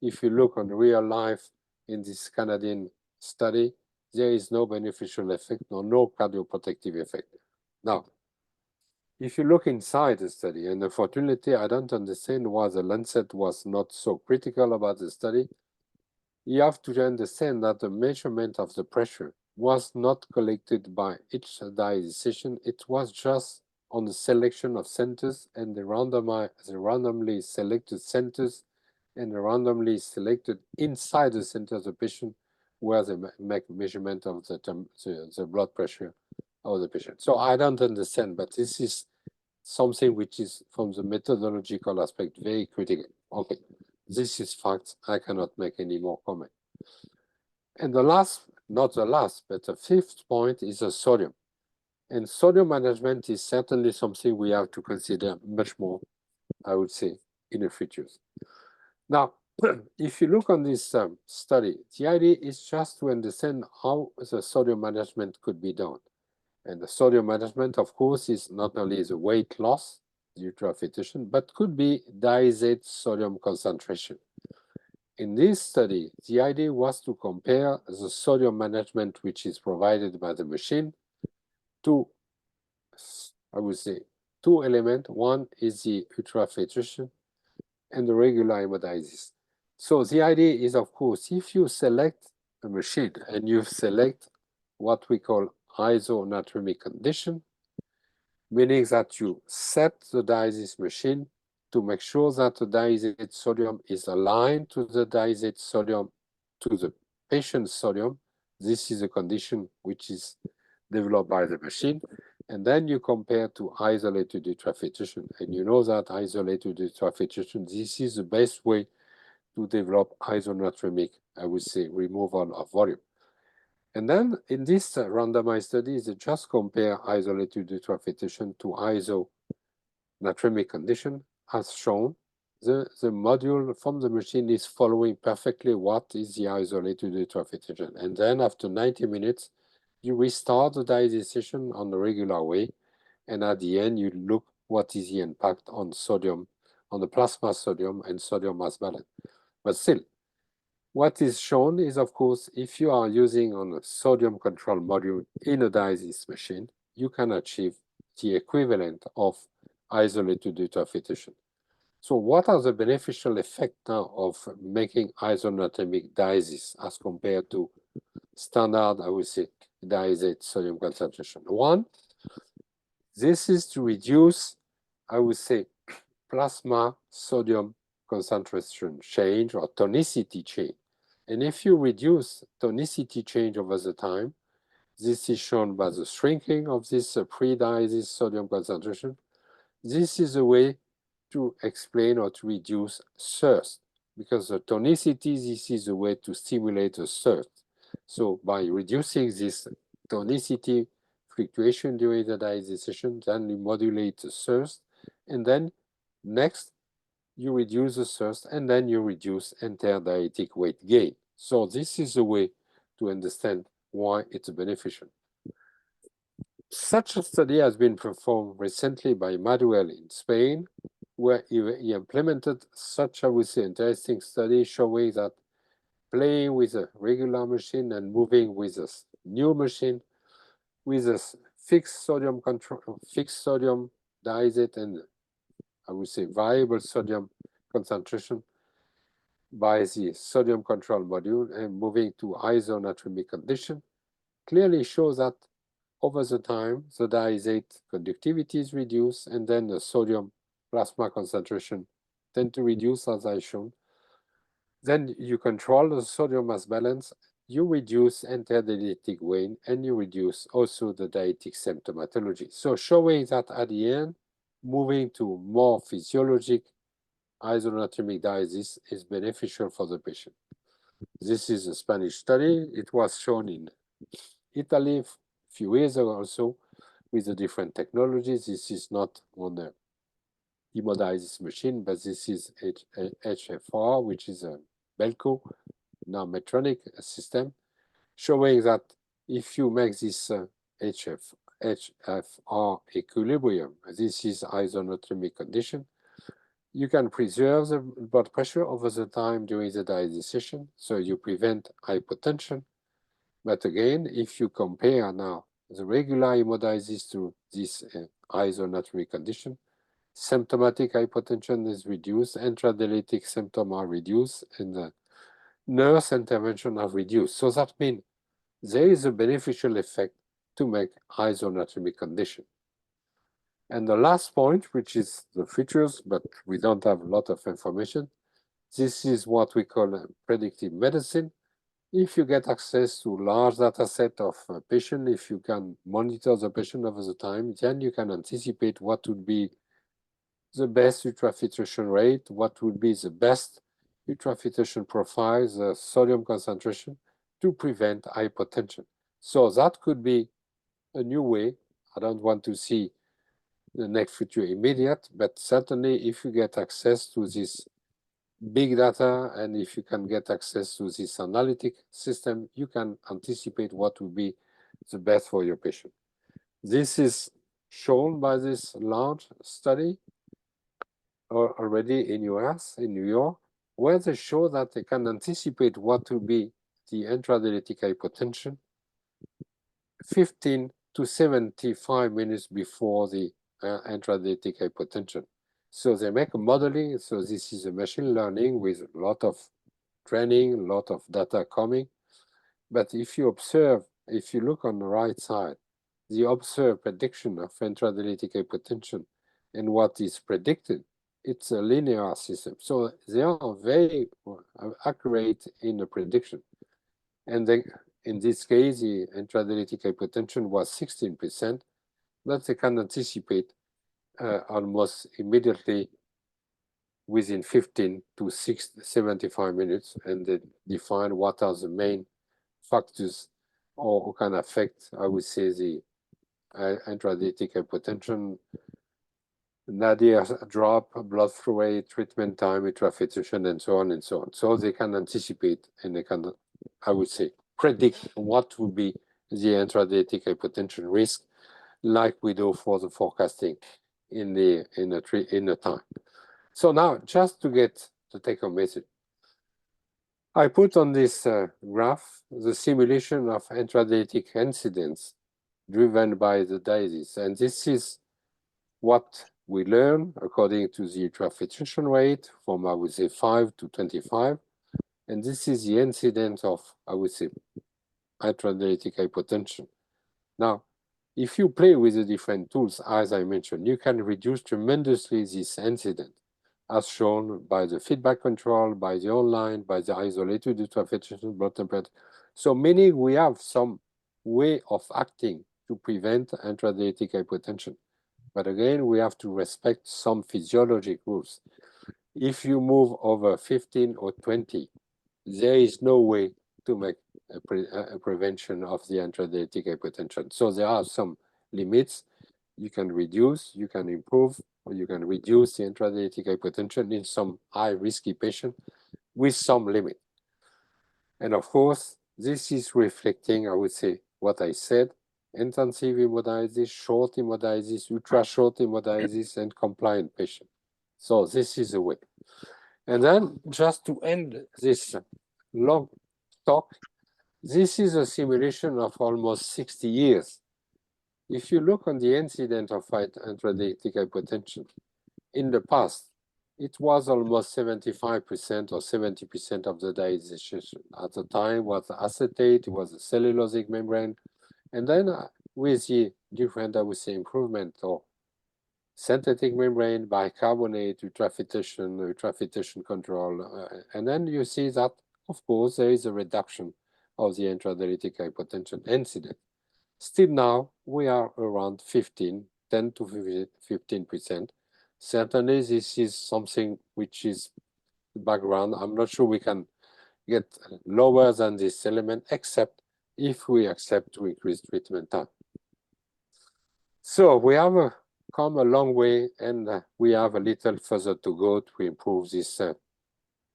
if you look on real life in this Canadian study, there is no beneficial effect or no cardioprotective effect. Now, if you look inside the study, and unfortunately, I don't understand why the Lancet was not so critical about the study, you have to understand that the measurement of the pressure was not collected by each dialysis session. It was just on the selection of centers and the randomly selected centers and the randomly selected inside the center of the patient where they make measurement of the blood pressure of the patient. So I don't understand, but this is something which is from the methodological aspect very critical. Okay, this is facts. I cannot make any more comment. And the last, not the last, but the fifth point is the sodium. And sodium management is certainly something we have to consider much more, I would say, in the future. Now, if you look on this study, the idea is just to understand how the sodium management could be done. And the sodium management, of course, is not only the weight loss due to hypotension, but could be dialysate sodium concentration. In this study, the idea was to compare the sodium management which is provided by the machine to I would say, two elements. One is the ultrafiltration and the regular hemodialysis. So the idea is, of course, if you select a machine and you select what we call isonatremic condition, meaning that you set the dialysis machine to make sure that the dialysate sodium is aligned to the dialysate sodium to the patient's sodium. This is a condition which is developed by the machine. And then you compare to isolated ultrafiltration. And you know that isolated ultrafiltration, this is the best way to develop isonatremic, I would say, removal of volume. And then in this randomized study, they just compare isolated ultrafiltration to isonatremic condition. As shown, the module from the machine is following perfectly what is the isolated ultrafiltration. And then after 90 minutes, you restart the dialysation on the regular way. And at the end, you look what is the impact on sodium, on the plasma sodium and sodium mass balance. But still, what is shown is, of course, if you are using on a sodium control module in a dialysis machine, you can achieve the equivalent of isolated ultrafiltration. So what are the beneficial effects now of making isonatremic dialysis as compared to standard, I would say, dialysate sodium concentration? One, this is to reduce, I would say, plasma sodium concentration change or tonicity change. And if you reduce tonicity change over the time, this is shown by the shrinking of this pre-dialysis sodium concentration. This is a way to explain or to reduce thirst, because the tonicity, this is a way to stimulate the thirst. So by reducing this tonicity fluctuation during the dialysation, then you modulate the thirst, and then next, you reduce the thirst, and then you reduce interdialytic weight gain. So this is a way to understand why it's beneficial. Such a study has been performed recently by Maduel in Spain, where he implemented such, I would say, interesting study showing that playing with a regular machine and moving with a new machine with a fixed sodium control, fixed sodium dialysate, and I would say variable sodium concentration by the sodium control module and moving to isonatremic condition clearly shows that over the time the dialysate conductivity is reduced and then the sodium plasma concentration tend to reduce as I shown. Then you control the sodium mass balance, you reduce interdialytic weight, and you reduce also the dialytic symptomatology. So showing that at the end, moving to more physiologic isonatremic dialysis is beneficial for the patient. This is a Spanish study. It was shown in Italy a few years ago also with a different technologies. This is not on the hemodialysis machine, but this is HFR, which is a Belco, now Medtronic system, showing that if you make this HFR equilibrium, this is isonatremic condition, you can preserve the blood pressure over the time during the dialysation, so you prevent hypotension. But again, if you compare now the regular hemodialysis to this isonatremic condition, symptomatic hypotension is reduced, intradialytic symptoms are reduced, and the nurse intervention are reduced. So that means there is a beneficial effect to make isonatremic condition. And the last point, which is the features, but we don't have a lot of information, this is what we call predictive medicine. If you get access to large data set of patient, if you can monitor the patient over the time, then you can anticipate what would be the best ultrafiltration rate, what would be the best ultrafiltration profile, the sodium concentration to prevent hypotension. So that could be a new way. I don't want to see the next future immediate, but certainly if you get access to this big data and if you can get access to this analytic system, you can anticipate what would be the best for your patient. This is shown by this large study already in US, in New York, where they show that they can anticipate what will be the intradialytic hypotension 15 to 75 minutes before the intradiabetic hypotension. So they make a modeling. So this is a machine learning with a lot of training, a lot of data coming. But if you observe, if you look on the right side, the observed prediction of intradiabetic hypertension and what is predicted, it's a linear system. So they are very accurate in the prediction. And then in this case, the intradiabetic hypertension was 16%, but they can anticipate almost immediately within 15 to 75 minutes, and they define what are the main factors or who can affect, I would say, the intradiabetic hypertension, nadir drop, blood flow rate, treatment time, ultrafiltration, and so on and so on. So they can anticipate and they can, I would say, predict what would be the intradiabetic hypertension risk, like we do for the forecasting in the time. So now, just to take a message, I put on this graph the simulation of intradiabetic incidence driven by the disease, and this is what we learn according to the ultrafiltration rate from, I would say, 5 to 25, and this is the incidence of, I would say, intradiabetic hypertension. Now, if you play with the different tools, as I mentioned, you can reduce tremendously this incidence, as shown by the feedback control, by the online, by the isolated ultrafiltration blood temperature. So meaning we have some way of acting to prevent intradiabetic hypertension. But again, we have to respect some physiologic rules. If you move over 15 or 20, there is no way to make a prevention of the intradiabetic hypertension. So there are some limits. You can reduce, you can improve, or you can reduce the intradiabetic hypertension in some high-risky patient with some limit. And of course, this is reflecting, I would say, what I said, intensive hemodialysis, short hemodialysis, ultra-short hemodialysis, and compliant patient. So this is the way. And then just to end this long talk, this is a simulation of almost 60 years. If you look on the incidence of intradiabetic hypertension, in the past, it was almost 75% or 70% of the dialysis. At the time, was acetate, it was a cellulosic membrane. And then with the different, I would say, improvement or synthetic membrane, bicarbonate, ultrafiltration control, and then you see that, of course, there is a reduction of the intradiabetic hypertension incidence. Still now, we are around 10 to 15%. Certainly, this is something which is the background. I'm not sure we can get lower than this element, except if we accept to increase treatment time. So we have come a long way, and we have a little further to go to improve this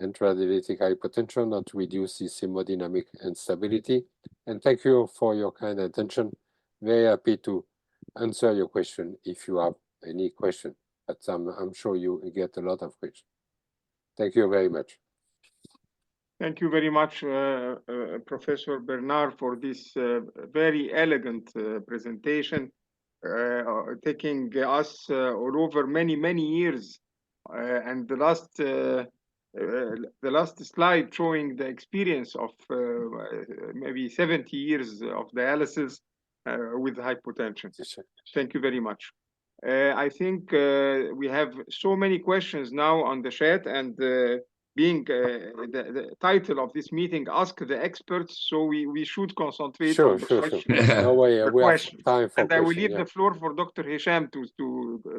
intradiabetic hypertension and to reduce this hemodynamic instability. And thank you for your kind attention. Very happy to answer your question if you have any question. But I'm sure you get a lot of questions. Thank you very much. Thank you very much, Professor Bernard, for this very elegant presentation, taking us all over many years. And the last slide showing the experience of maybe 70 years of dialysis with hypotension. Thank you very much. I think we have so many questions now on the chat, and being the title of this meeting, Ask the Experts, so we should concentrate on the questions. No way, we have time for and I will leave the floor for Dr. Hisham to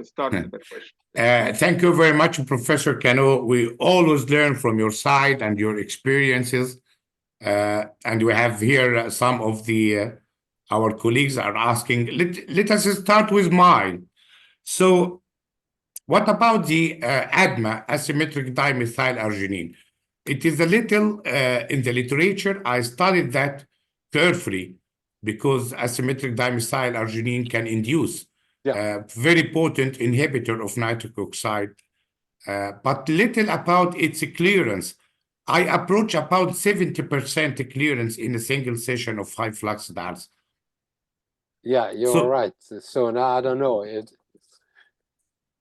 start the question. Thank you very much, Professor Canaud. We always learn from your side and your experiences. And we have here some of our colleagues are asking. Let us start with mine. So what about the ADMA, asymmetric dimethylarginine? It is a little in the literature. I studied that carefully because asymmetric dimethylarginine can induce very potent inhibitor of nitric oxide, but little about its clearance. I approach about 70% clearance in a single session of high flux dialysis. Yeah, you're So right. So now I don't know.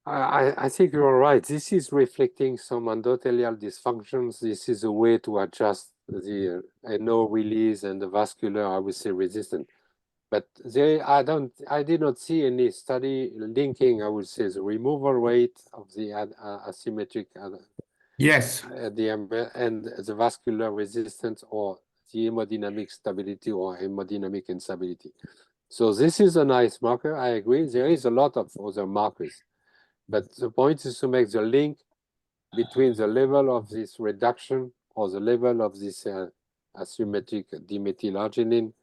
I think you're right. This is reflecting some endothelial dysfunctions. This is a way to adjust the NO release and the vascular, I would say, resistance. But I did not see any study linking, I would say, the removal rate of the asymmetric yes, and the vascular resistance or the hemodynamic stability or hemodynamic instability. So this is a nice marker. I agree. There is a lot of other markers, but the point is to make the link between the level of this reduction or the level of this asymmetric dimethylarginine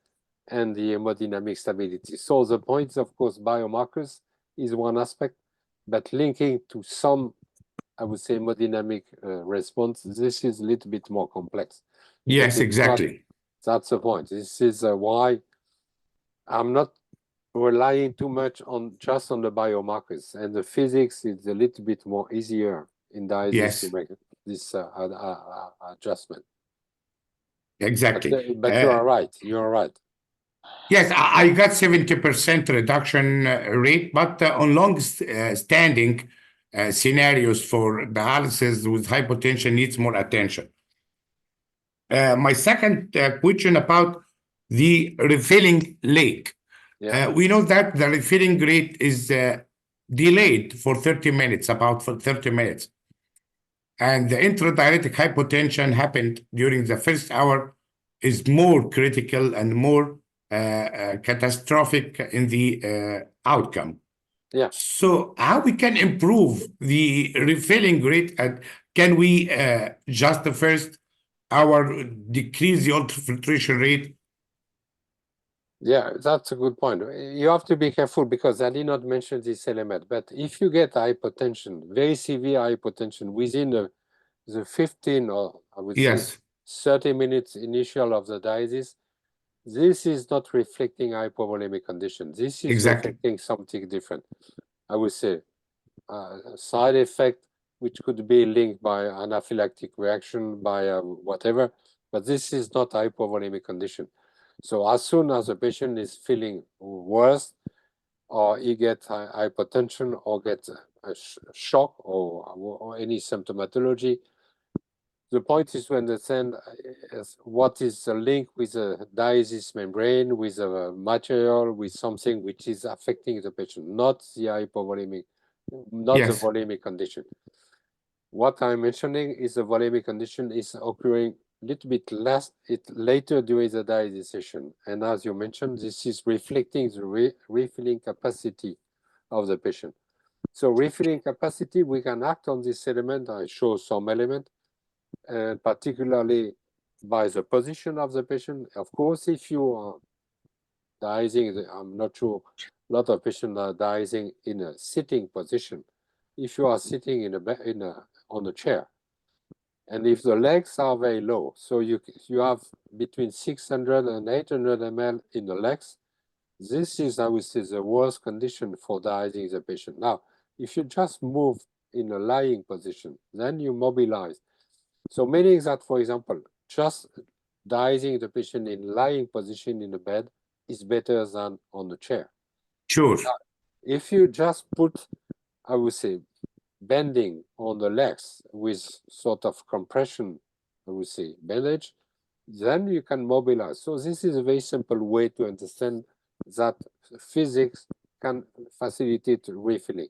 and the hemodynamic stability. So the point, of course, biomarkers is one aspect, but linking to some, I would say, hemodynamic response, this is a little bit more complex. yes, exactly. That's the point. This is why I'm not relying too much on just on the biomarkers, and the physics is a little bit more easier in dialysis to Yes, make this adjustment. exactly. But you are right. You are right. Yes, I got 70% reduction rate, but on long standing scenarios for dialysis with hypotension needs more attention. My second question about the refilling lake. Yeah. We know that the refilling rate is delayed for 30 minutes, about for 30 minutes. And the intradiuretic hypotension happened during the first hour is more critical and more catastrophic in the outcome. Yeah. So how we can improve the refilling rate, and can we just the first hour decrease the ultrafiltration rate? Yeah, that's a good point. You have to be careful because I did not mention this element. But if you get hypotension, very severe hypotension within the 15 or I would say Yes, 30 minutes initial of the dialysis, this is not reflecting hypovolemic condition. This is exactly. reflecting something different. I would say a side effect which could be linked by anaphylactic reaction, by whatever, but this is not hypovolemic condition. So as soon as the patient is feeling worse, or he gets hypotension, or gets a shock, or any symptomatology, the point is to understand what is the link with the dialysis membrane, with a material, with something which is affecting the patient, not the hypovolemic, not the Yes, volemic condition. What I'm mentioning is the volemic condition is occurring a little bit later during the dialysis session. And as you mentioned, this is reflecting the refilling capacity of the patient. So refilling capacity, we can act on this element. I show some element, and particularly by the position of the patient. Of course, if you are dialyzing, I'm not sure, a lot of patients are dialyzing in a sitting position. If you are sitting on a chair, and if the legs are very low, so you have between 600 and 800 ml in the legs, this is, I would say, the worst condition for dialyzing the patient. Now, if you just move in a lying position, then you mobilize. So meaning that, for example, just dialyzing the patient in lying position in the bed is better than on the chair. sure. Now, if you just put, I would say, bending on the legs with sort of compression, I would say, bandage, then you can mobilize. So this is a very simple way to understand that physics can facilitate refilling.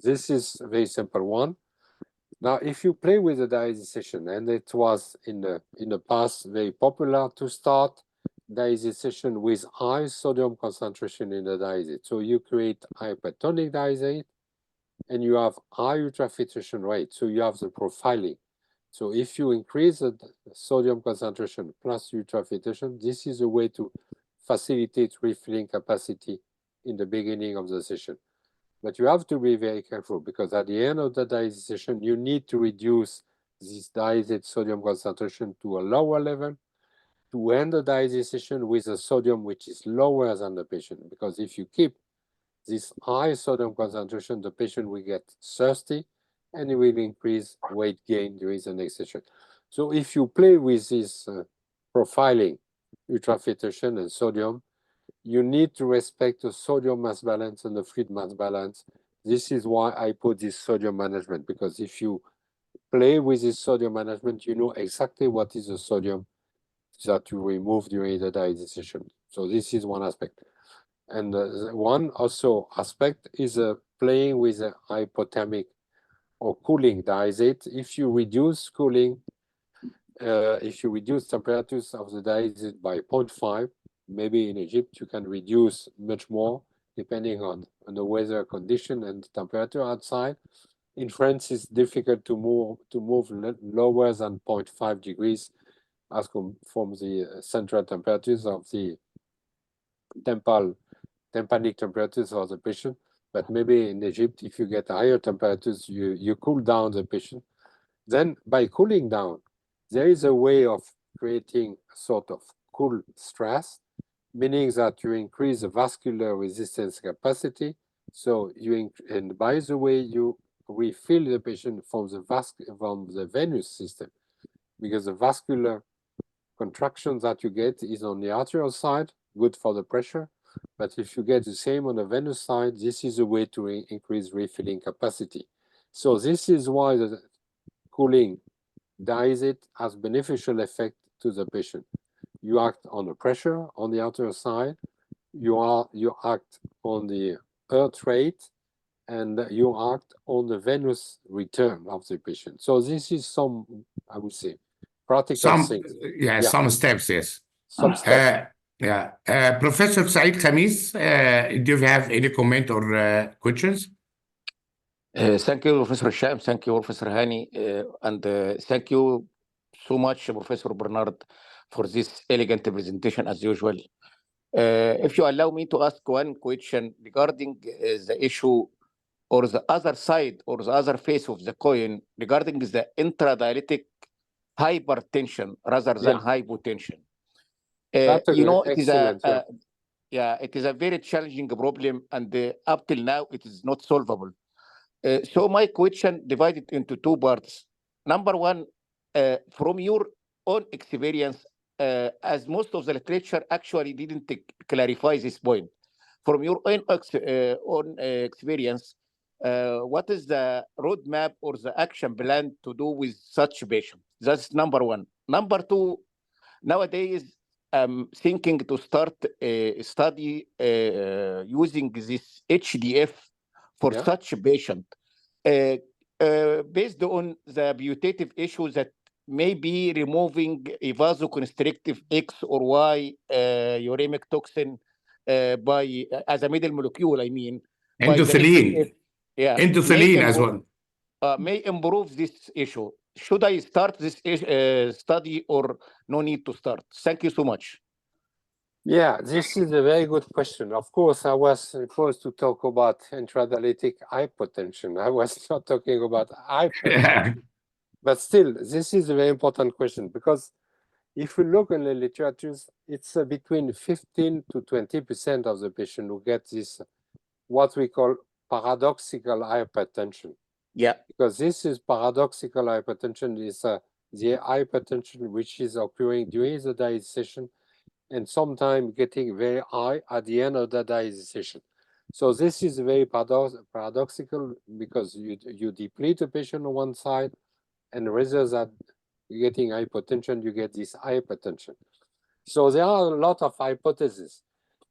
This is a very simple one. Now, if you play with the diazysation, and it was in the past very popular to start diazysation with high sodium concentration in the diazate. So you create hypertonic diazate, and you have high ultrafiltration rate. So you have the profiling. So if you increase the sodium concentration plus ultrafiltration, this is a way to facilitate refilling capacity in the beginning of the session. But you have to be very careful because at the end of the dialysis session, you need to reduce this dialysate sodium concentration to a lower level to end the dialysis session with a sodium which is lower than the patient. Because if you keep this high sodium concentration, the patient will get thirsty and it will increase weight gain during the next session. So if you play with this profiling, ultrafiltration and sodium, you need to respect the sodium mass balance and the fluid mass balance. This is why I put this sodium management, because if you play with this sodium management, you know exactly what is the sodium that you remove during the diazydation. So this is one aspect. And one also aspect is playing with a hypothermic or cooling diazide. If you reduce cooling, if you reduce temperatures of the diazide by 0.5, maybe in Egypt you can reduce much more depending on the weather condition and temperature outside. In France, it's difficult to move lower than 0.5 degrees as from the central temperatures of the tympanic temperatures of the patient. But maybe in Egypt, if you get higher temperatures, you cool down the patient. Then by cooling down, there is a way of creating a sort of cool stress, meaning that you increase the vascular resistance capacity. So and by the way, you refill the patient from the venous system, because the vascular contraction that you get is on the arterial side, good for the pressure. But if you get the same on the venous side, this is a way to increase refilling capacity. So this is why the cooling diazide has beneficial effect to the patient. You act on the pressure on the arterial side, you act on the heart rate, and you act on the venous return of the patient. So this is some, I would say, practical things. Some steps, yes. Some steps. Professor Said Khamis, do you have any comment or questions? Thank you, Professor Sham. Thank you, Professor Hani. And thank you so much, Professor Bernard, for this elegant presentation as usual. If you allow me to ask one question regarding the issue or the other side or the other face of the coin regarding the intradialytic hypertension rather than hypotension. You know, it is it is a very challenging problem, and up till now it is not solvable. So my question divided into two parts. Number one, from your own experience, as most of the literature actually didn't clarify this point. From your own experience, what is the roadmap or the action plan to do with such patients? That's number one. Number two, nowadays, I'm thinking to start a study using this HDF for such a patient, based on the putative issue that may be removing a vasoconstrictive X or Y uremic toxin by as a middle molecule, I mean. Endothelin. Endothelin as well. May improve this issue. Should I start this study or no need to start? Thank you so much. Yeah, this is a very good question. Of course, I was supposed to talk about intradialytic hypotension. I was not talking about hypertension. But still, this is a very important question, because if you look in the literature, it's between 15 to 20% of the patient who get this, what we call paradoxical hypertension. Yeah. Because this is paradoxical hypertension, is the hypertension which is occurring during the diazydation and sometimes getting very high at the end of the diazydation. So this is very paradoxical, because you deplete the patient on one side, and rather than you're getting hypotension, you get this hypertension. So there are a lot of hypotheses,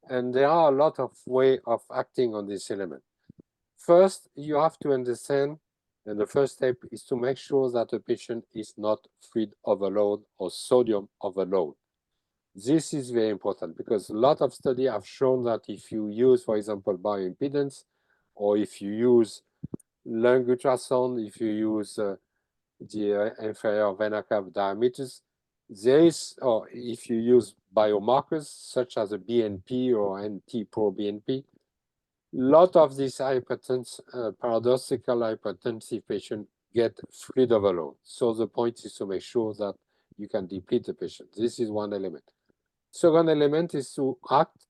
and there are a lot of ways of acting on this element. First, you have to understand, and the first step is to make sure that the patient is not fluid overload or sodium overload. This is very important, because a lot of studies have shown that if you use, for example, bioimpedance, or if you use lung ultrasound, if you use the inferior vena cava diameters, there is, or if you use biomarkers such as a BNP or NT-proBNP, a lot of these paradoxical hypertensive patients get fluid overload. So the point is to make sure that you can deplete the patient. This is one element. Second element is to act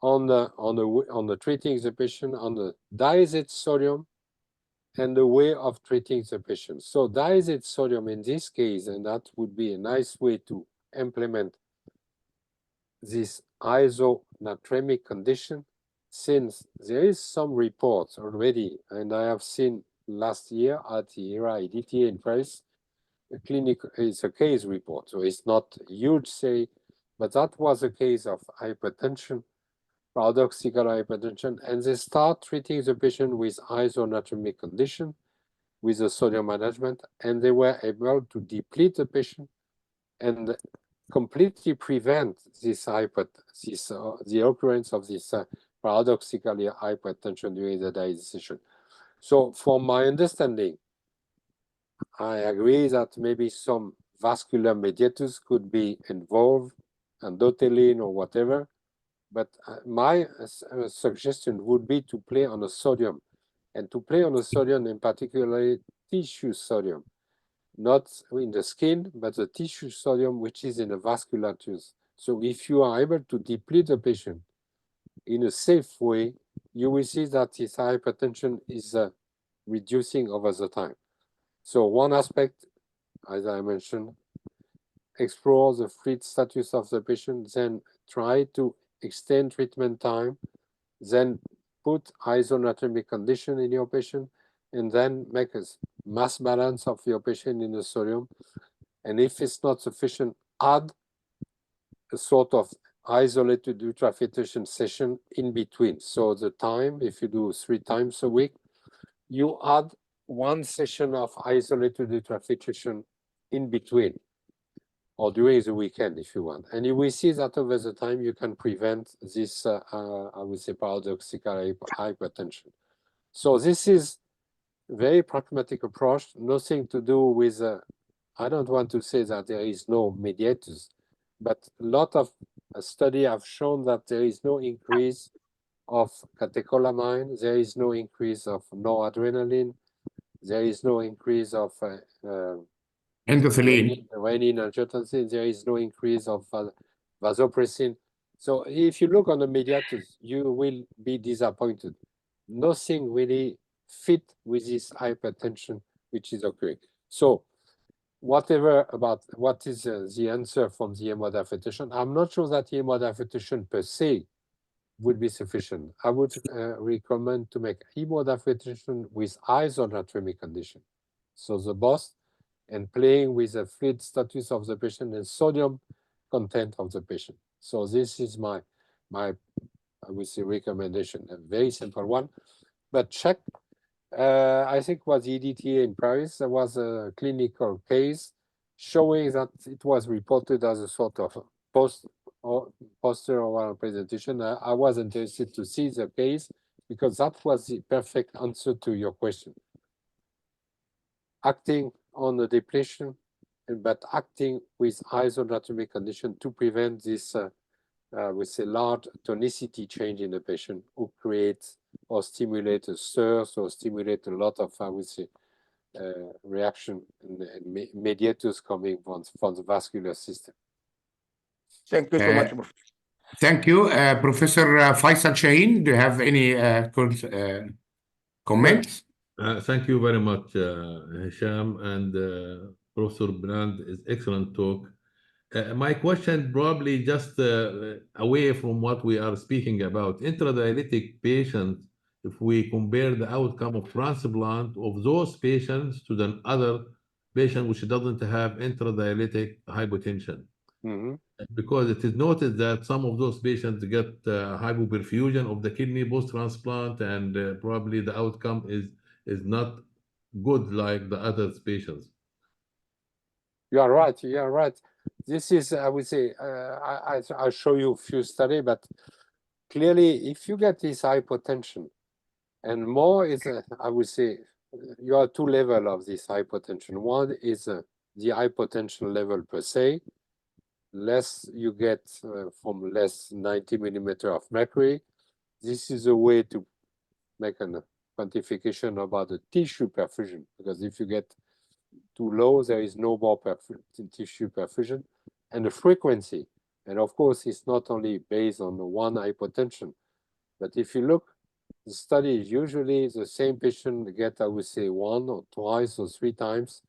on the treating the patient on the diazide sodium and the way of treating the patient. So diazide sodium in this case, and that would be a nice way to implement this isonatremic condition, since there is some reports already, and I have seen last year at the ERA EDTA in Paris, a clinical, it's a case report, so it's not huge, say, but that was a case of hypertension, paradoxical hypertension, and they start treating the patient with isonatremic condition, with the sodium management, and they were able to deplete the patient and completely prevent this the occurrence of this paradoxical hypertension during the dialysis. So from my understanding, I agree that maybe some vascular mediators could be involved, endothelin or whatever, but my suggestion would be to play on the sodium, and to play on the sodium in particularly tissue sodium, not in the skin, but the tissue sodium which is in the vasculatures. So if you are able to deplete the patient in a safe way, you will see that his hypertension is reducing over the time. So one aspect, as I mentioned, explore the fluid status of the patient, then try to extend treatment time, then put isonatremic condition in your patient, and then make a mass balance of your patient in the sodium. And if it's not sufficient, add a sort of isolated ultrafiltration session in between. So the time, if you do 3 times a week, you add 1 session of isolated ultrafiltration in between, or during the weekend if you want. And you will see that over the time you can prevent this, I would say, paradoxical hypertension. So this is a very pragmatic approach, nothing to do with, I don't want to say that there is no mediators, but a lot of studies have shown that there is no increase of catecholamine, there is no increase of noradrenaline, there is no increase of Endothelin. renin-angiotensin, there is no increase of vasopressin. So if you look on the mediators, you will be disappointed. Nothing really fit with this hypertension which is occurring. So whatever about what is the answer from the hemodiafiltration, I'm not sure that hemodiafiltration per se would be sufficient. I would recommend to make hemodiafiltration with isonatremic condition. So the boss, and playing with the fluid status of the patient and sodium content of the patient. So this is my I would say recommendation, a very simple one. But check, I think was EDTA in Paris, there was a clinical case showing that it was reported as a sort of poster or a presentation. I was interested to see the case because that was the perfect answer to your question. Acting on the depletion, but acting with isonatremic condition to prevent this, with a large tonicity change in the patient who creates or stimulate a SIRS or stimulate a lot of, I would say, reaction and mediators coming from the vascular system. Thank you so much. Thank you. Professor Faisal Shaheen, do you have any comments? Thank you very much, Hisham, and Professor Brand is excellent talk. My question probably just away from what we are speaking about. Intradialytic patients, if we compare the outcome of transplant of those patients to the other patient which doesn't have intradialytic hypotension. Mm-hmm. Because it is noted that some of those patients get hypoperfusion of the kidney post-transplant, and probably the outcome is not good like the other patients. You are right. You are right. This is, I would say, I'll show you a few studies, but clearly, if you get this hypotension, and more is, I would say, you have 2 levels of this hypotension. One is the hypotension level per se. Less you get from less 90 millimeter of mercury. This is a way to make a quantification about the tissue perfusion, because if you get too low, there is no more tissue perfusion, and the frequency. And of course, it's not only based on the one hypotension, but if you look, the study is usually the same patient get, I would say, 1 or twice or 3 times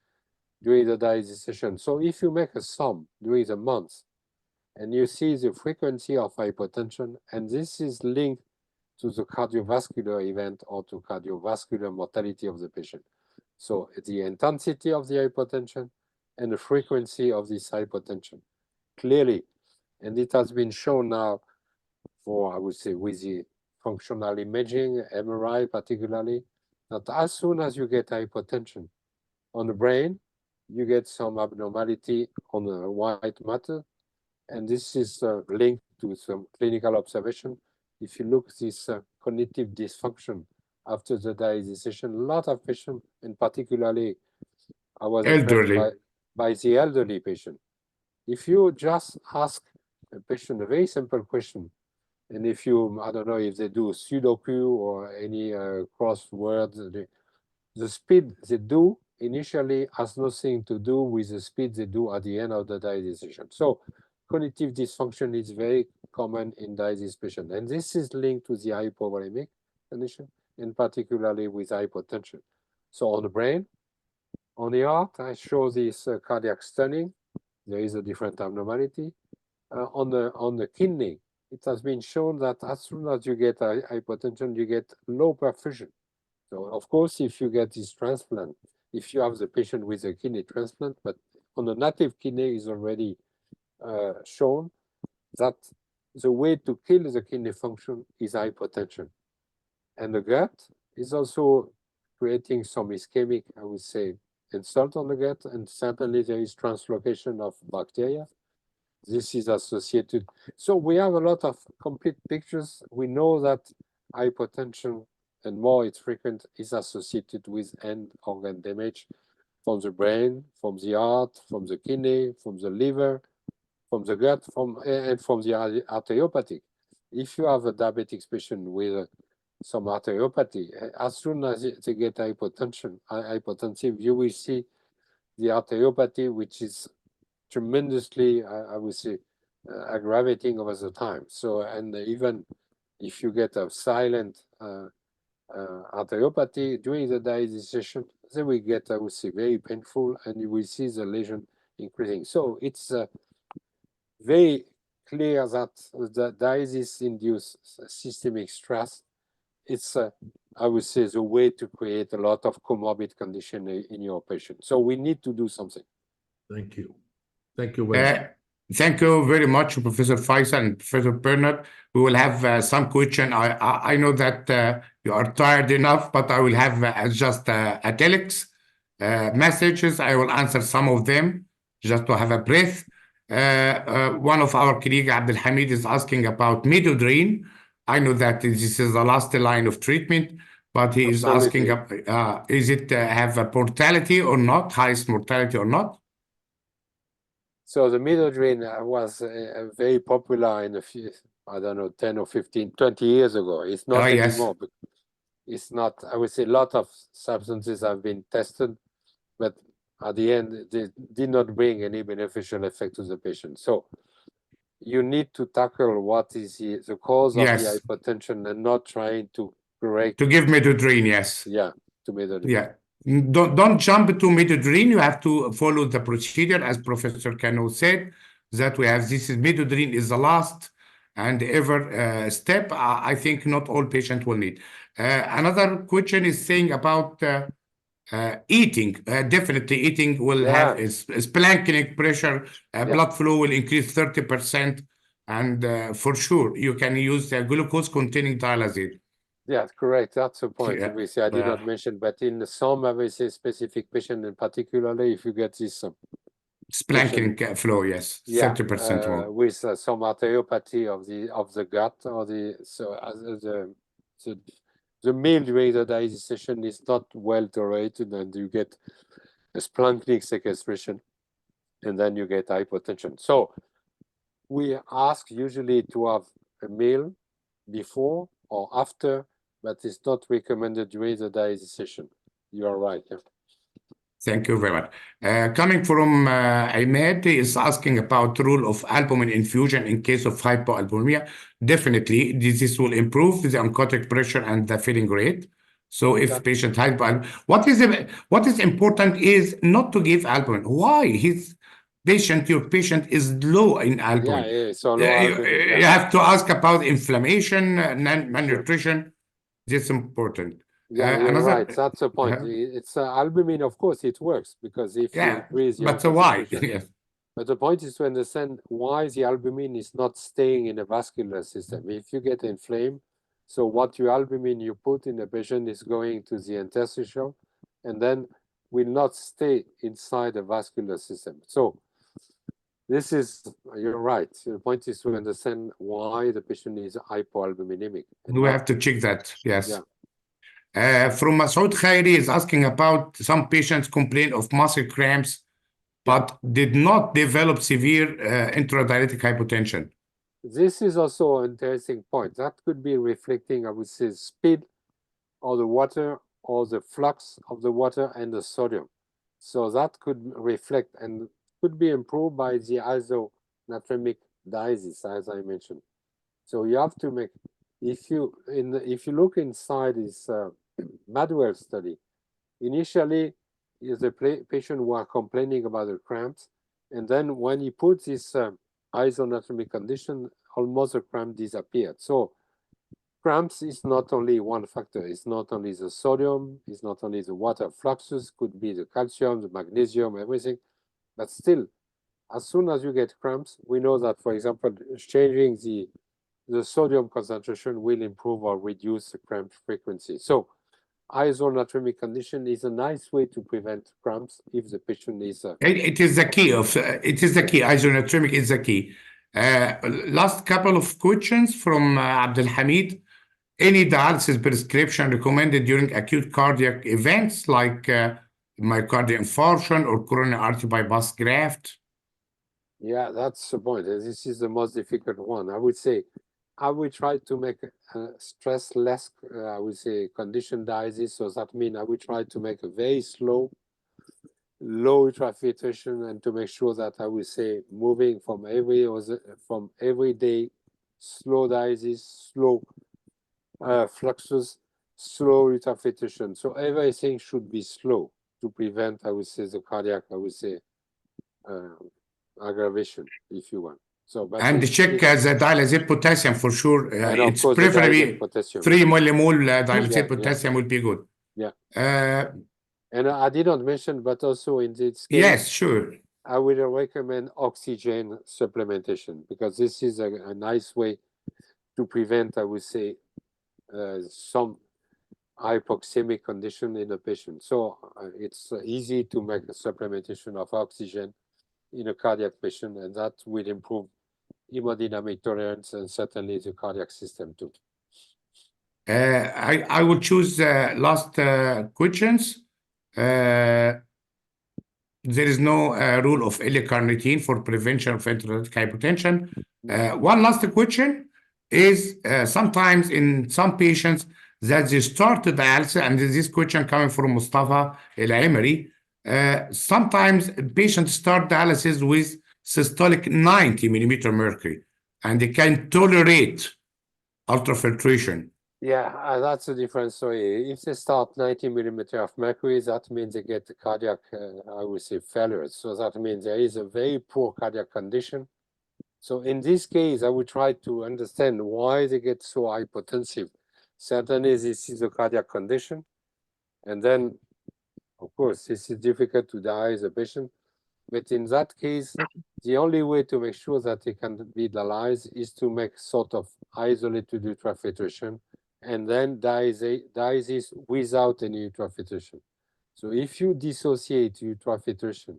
during the dialysis session. So if you make a sum during the month, and you see the frequency of hypotension, and this is linked to the cardiovascular event or to cardiovascular mortality of the patient. So the intensity of the hypotension and the frequency of this hypotension, clearly, and it has been shown now for, I would say, with the functional imaging, MRI particularly, that as soon as you get hypotension on the brain, you get some abnormality on the white matter, and this is linked to some clinical observation. If you look at this cognitive dysfunction after the dialysis, a lot of patients, and particularly I was impressed by the elderly patient. If you just ask a patient a very simple question, and if you, I don't know if they do Sudoku or any crossword, the speed they do initially has nothing to do with the speed they do at the end of the dialysis. So cognitive dysfunction is very common in dialysis patients, and this is linked to the hypovolemic condition, and particularly with hypotension. So on the brain, on the heart, I show this cardiac stunning. There is a different abnormality. On the kidney, it has been shown that as soon as you get hypotension, you get low perfusion. So of course, if you get this transplant, if you have the patient with a kidney transplant, but on the native kidney is already shown that the way to kill the kidney function is hypotension. And the gut is also creating some ischemic, I would say, insult on the gut, and certainly there is translocation of bacteria. This is associated. So we have a lot of complete pictures. We know that hypotension, and more it's frequent, is associated with end organ damage from the brain, from the heart, from the kidney, from the liver, from the gut, and from the arteriopathy. If you have a diabetic patient with some arteriopathy, as soon as they get hypotensive, you will see the arteriopathy, which is tremendously, I would say, aggravating over the time. So, and even if you get a silent arteriopathy during the dialysis, then we get, I would say, very painful, and you will see the lesion increasing. So it's very clear that the dialysis-induced systemic stress, it's, I would say, the way to create a lot of comorbid condition in your patient. So we need to do something. Thank you. Thank you very much. Thank you very much, Professor Faisal and Professor Bernard. We will have some question. I know that you are tired enough, but I will have just italics messages. I will answer some of them just to have a breath. One of our colleagues, Abdul Hamid, is asking about midodrine. I know that this is the last line of treatment, but he is asking, is it have a mortality or not, highest mortality or not? So the midodrine was very popular in a few, I don't know, 10 or 15, 20 years ago. It's not anymore. But it's not, I would say a lot of substances have been tested, but at the end, they did not bring any beneficial effect to the patient. So you need to tackle what is the cause of the hypertension and not trying to correct. To give midodrine, yes. Yeah, to midodrine. Yeah. Don't jump to midodrine. You have to follow the procedure, as Professor Canaud said, that we have this is midodrine is the last and ever step. I think not all patients will need. Another question is saying about eating. Definitely eating will have splanchnic pressure, blood flow will increase 30%, and for sure you can use glucose-containing dialysate. Yeah, correct. That's the point. Obviously, I did not mention, but in some, I would say, specific patient, and particularly if you get this splanchnic flow, yes, 30% more, with some arteriopathy of the gut, or the meal during the digestion is not well tolerated, and you get a splanchnic sequestration, and then you get hypotension. So we ask usually to have a meal before or after, but it's not recommended during the digestion. You are right. Yeah. Thank you very much. Coming from Ahmed is asking about the role of albumin infusion in case of hypoalbuminemia. Definitely, this will improve the oncotic pressure and the feeding rate. So if patient hypoalbuminemia, what is important is not to give albumin. Why? your patient is low in albumin. Yeah, so low albumin. You have to ask about inflammation, malnutrition. That's important. Yeah, you're another, right. That's the point. It's albumin, of course, it works because if you increase your but why? concentration. But the point is to understand why the albumin is not staying in the vascular system. If you get inflamed, so what your albumin you put in the patient is going to the interstitial and then will not stay inside the vascular system. So this is, you're right. The point is to understand why the patient is hypoalbuminemic. We have to check that, yes. Yeah. From Masoud Khairi is asking about some patients complain of muscle cramps, but did not develop severe intradialytic hypotension. This is also an interesting point. That could be reflecting, I would say, speed of the water or the flux of the water and the sodium. So that could reflect and could be improved by the isonatremic dialysis, as I mentioned. So you have to make, if you look inside this Madwell study, initially the patient were complaining about the cramps, and then when he put this isonatremic condition, almost the cramp disappeared. So cramps is not only one factor. It's not only the sodium, it's not only the water fluxes, could be the calcium, the magnesium, everything. But still, as soon as you get cramps, we know that, for example, changing the sodium concentration will improve or reduce the cramp frequency. So isonatremic condition is a nice way to prevent cramps if the patient is. It is the key of isonatremic is the key. Last couple of questions from Abdul Hamid. Any dialysis prescription recommended during acute cardiac events like myocardial infarction or coronary artery bypass graft? Yeah, that's the point. This is the most difficult one. I would say I would try to make stress less, I would say, condition dialysis. So that means I would try to make a very low ultrafiltration and to make sure that I would say moving from every day, slow dialysis, slow fluxes, slow ultrafiltration. So everything should be slow to prevent, I would say, the cardiac, I would say, aggravation, if you want. So, but and check the dialysate potassium for sure. It's preferably 3 millimole dialysate potassium will be good. Yeah. And I did not mention, but also in this case, yes, sure. I would recommend oxygen supplementation because this is a nice way to prevent, I would say, some hypoxemic condition in a patient. So it's easy to make a supplementation of oxygen in a cardiac patient, and that will improve hemodynamic tolerance and certainly the cardiac system too. I will choose last questions. There is no rule of L-carnitine for prevention of intradialytic hypotension. One last question is sometimes in some patients that they start dialysis, and this question coming from Mustafa El-Emery, sometimes patients start dialysis with systolic 90 millimeter mercury, and they can tolerate ultrafiltration. Yeah, that's a different story. If they start 90 millimeter of mercury, that means they get cardiac, I would say, failure. So that means there is a very poor cardiac condition. So in this case, I would try to understand why they get so hypotensive. Certainly, this is a cardiac condition. And then, of course, this is difficult to dialyze the patient. But in that case, the only way to make sure that they can be dialyzed is to make sort of isolated ultrafiltration and then dialysis without any ultrafiltration. So if you dissociate ultrafiltration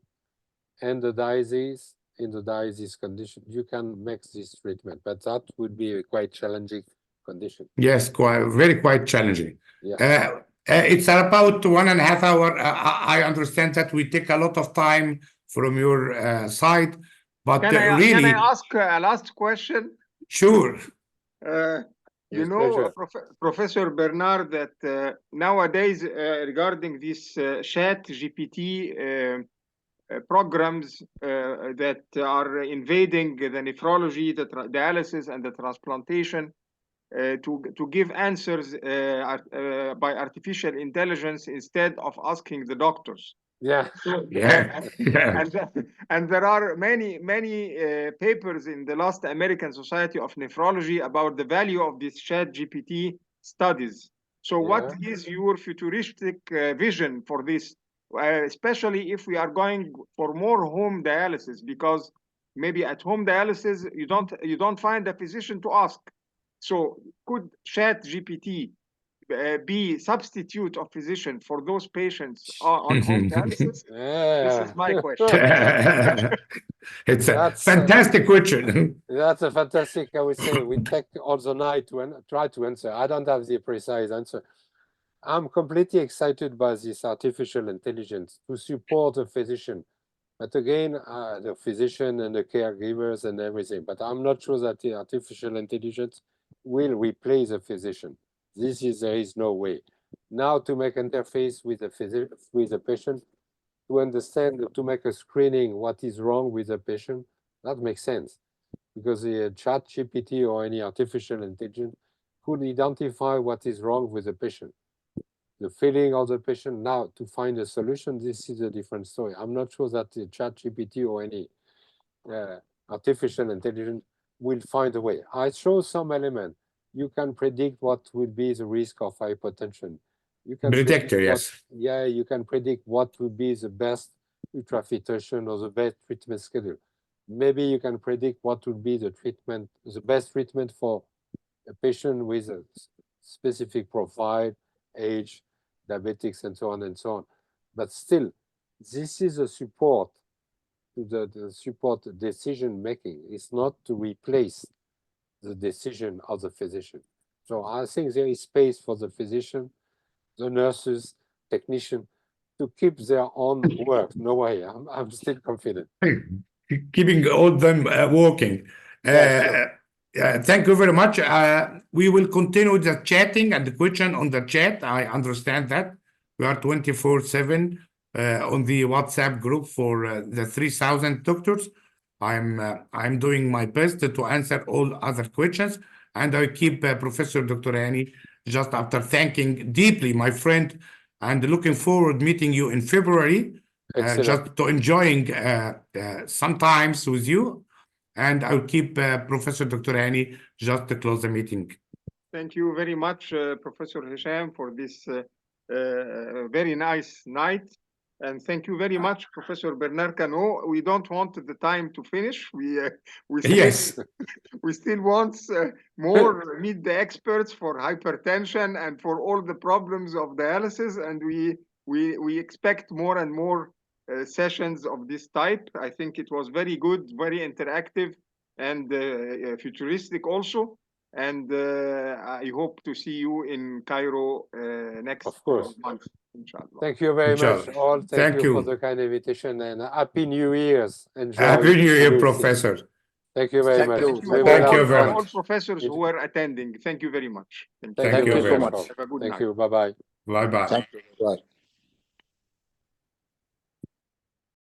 and the dialysis in the dialysis condition, you can make this treatment, but that would be a quite challenging condition. Yes, quite challenging. Yeah. It's about 1.5 hours. I understand that we take a lot of time from your side, but can I ask a last question? Sure. You know, Professor Bernard, that nowadays regarding these chat GPT programs that are invading the nephrology, the dialysis, and the transplantation to give answers by artificial intelligence instead of asking the doctors. Yeah. Yeah. Yeah. And there are many papers in the last American Society of Nephrology about the value of these ChatGPT studies. So what is your futuristic vision for this, especially if we are going for more home dialysis? Because maybe at home dialysis you don't find a physician to ask. So could ChatGPT be substitute of physician for those patients on home dialysis? This is my question. It's a That's fantastic question. That's a fantastic, I would say. We take all the night to try to answer. I don't have the precise answer. I'm completely excited by this artificial intelligence to support the physician. But again, the physician and the caregivers and everything. But I'm not sure that the artificial intelligence will replace a physician. There is no way. Now to make interface with the patient, to understand, to make a screening what is wrong with the patient, that makes sense. Because the ChatGPT or any artificial intelligence could identify what is wrong with the patient. The feeling of the patient. Now, to find a solution, this is a different story. I'm not sure that the ChatGPT or any artificial intelligence will find a way. I show some element. You can predict what will be the risk of hypertension. You can Predictor, yes. You can predict what will be the best ultrafiltration or the best treatment schedule. Maybe you can predict what would be the best treatment for a patient with a specific profile, age, diabetics, and so on and so on. But still, this is a support to the support decision making. It's not to replace the decision of the physician. So I think there is space for the physician, the nurses, technician, to keep their own work. No way. I'm still confident. Keeping all them working. Thank you very much. We will continue the chatting and the question on the chat. I understand that we are 24/7 on the WhatsApp group for the 3,000 doctors. I'm doing my best to answer all other questions, and I keep Professor Dr. Hani just after thanking deeply my friend and looking forward meeting you in February. Just to enjoying sometimes with you, and I'll keep Professor Dr. Hani just to close the meeting. Thank you very much, Professor Hisham, for this very nice night. And thank you very much, Professor Bernard Canaud. We don't want the time to finish. We still want more meet the experts for hypertension and for all the problems of dialysis, and we expect more and more sessions of this type. I think it was very good, very interactive, and futuristic also. And I hope to see you in Cairo next month, inshallah. Thank you very much, all. Thank you for the kind invitation, and Happy New Year's. Happy New Year, Professor. Thank you very much. Thank you very much. All professors who were attending, thank you very much. Thank you so much. Have a good night. Thank you. Bye-bye. Bye-bye. Thank you. Bye.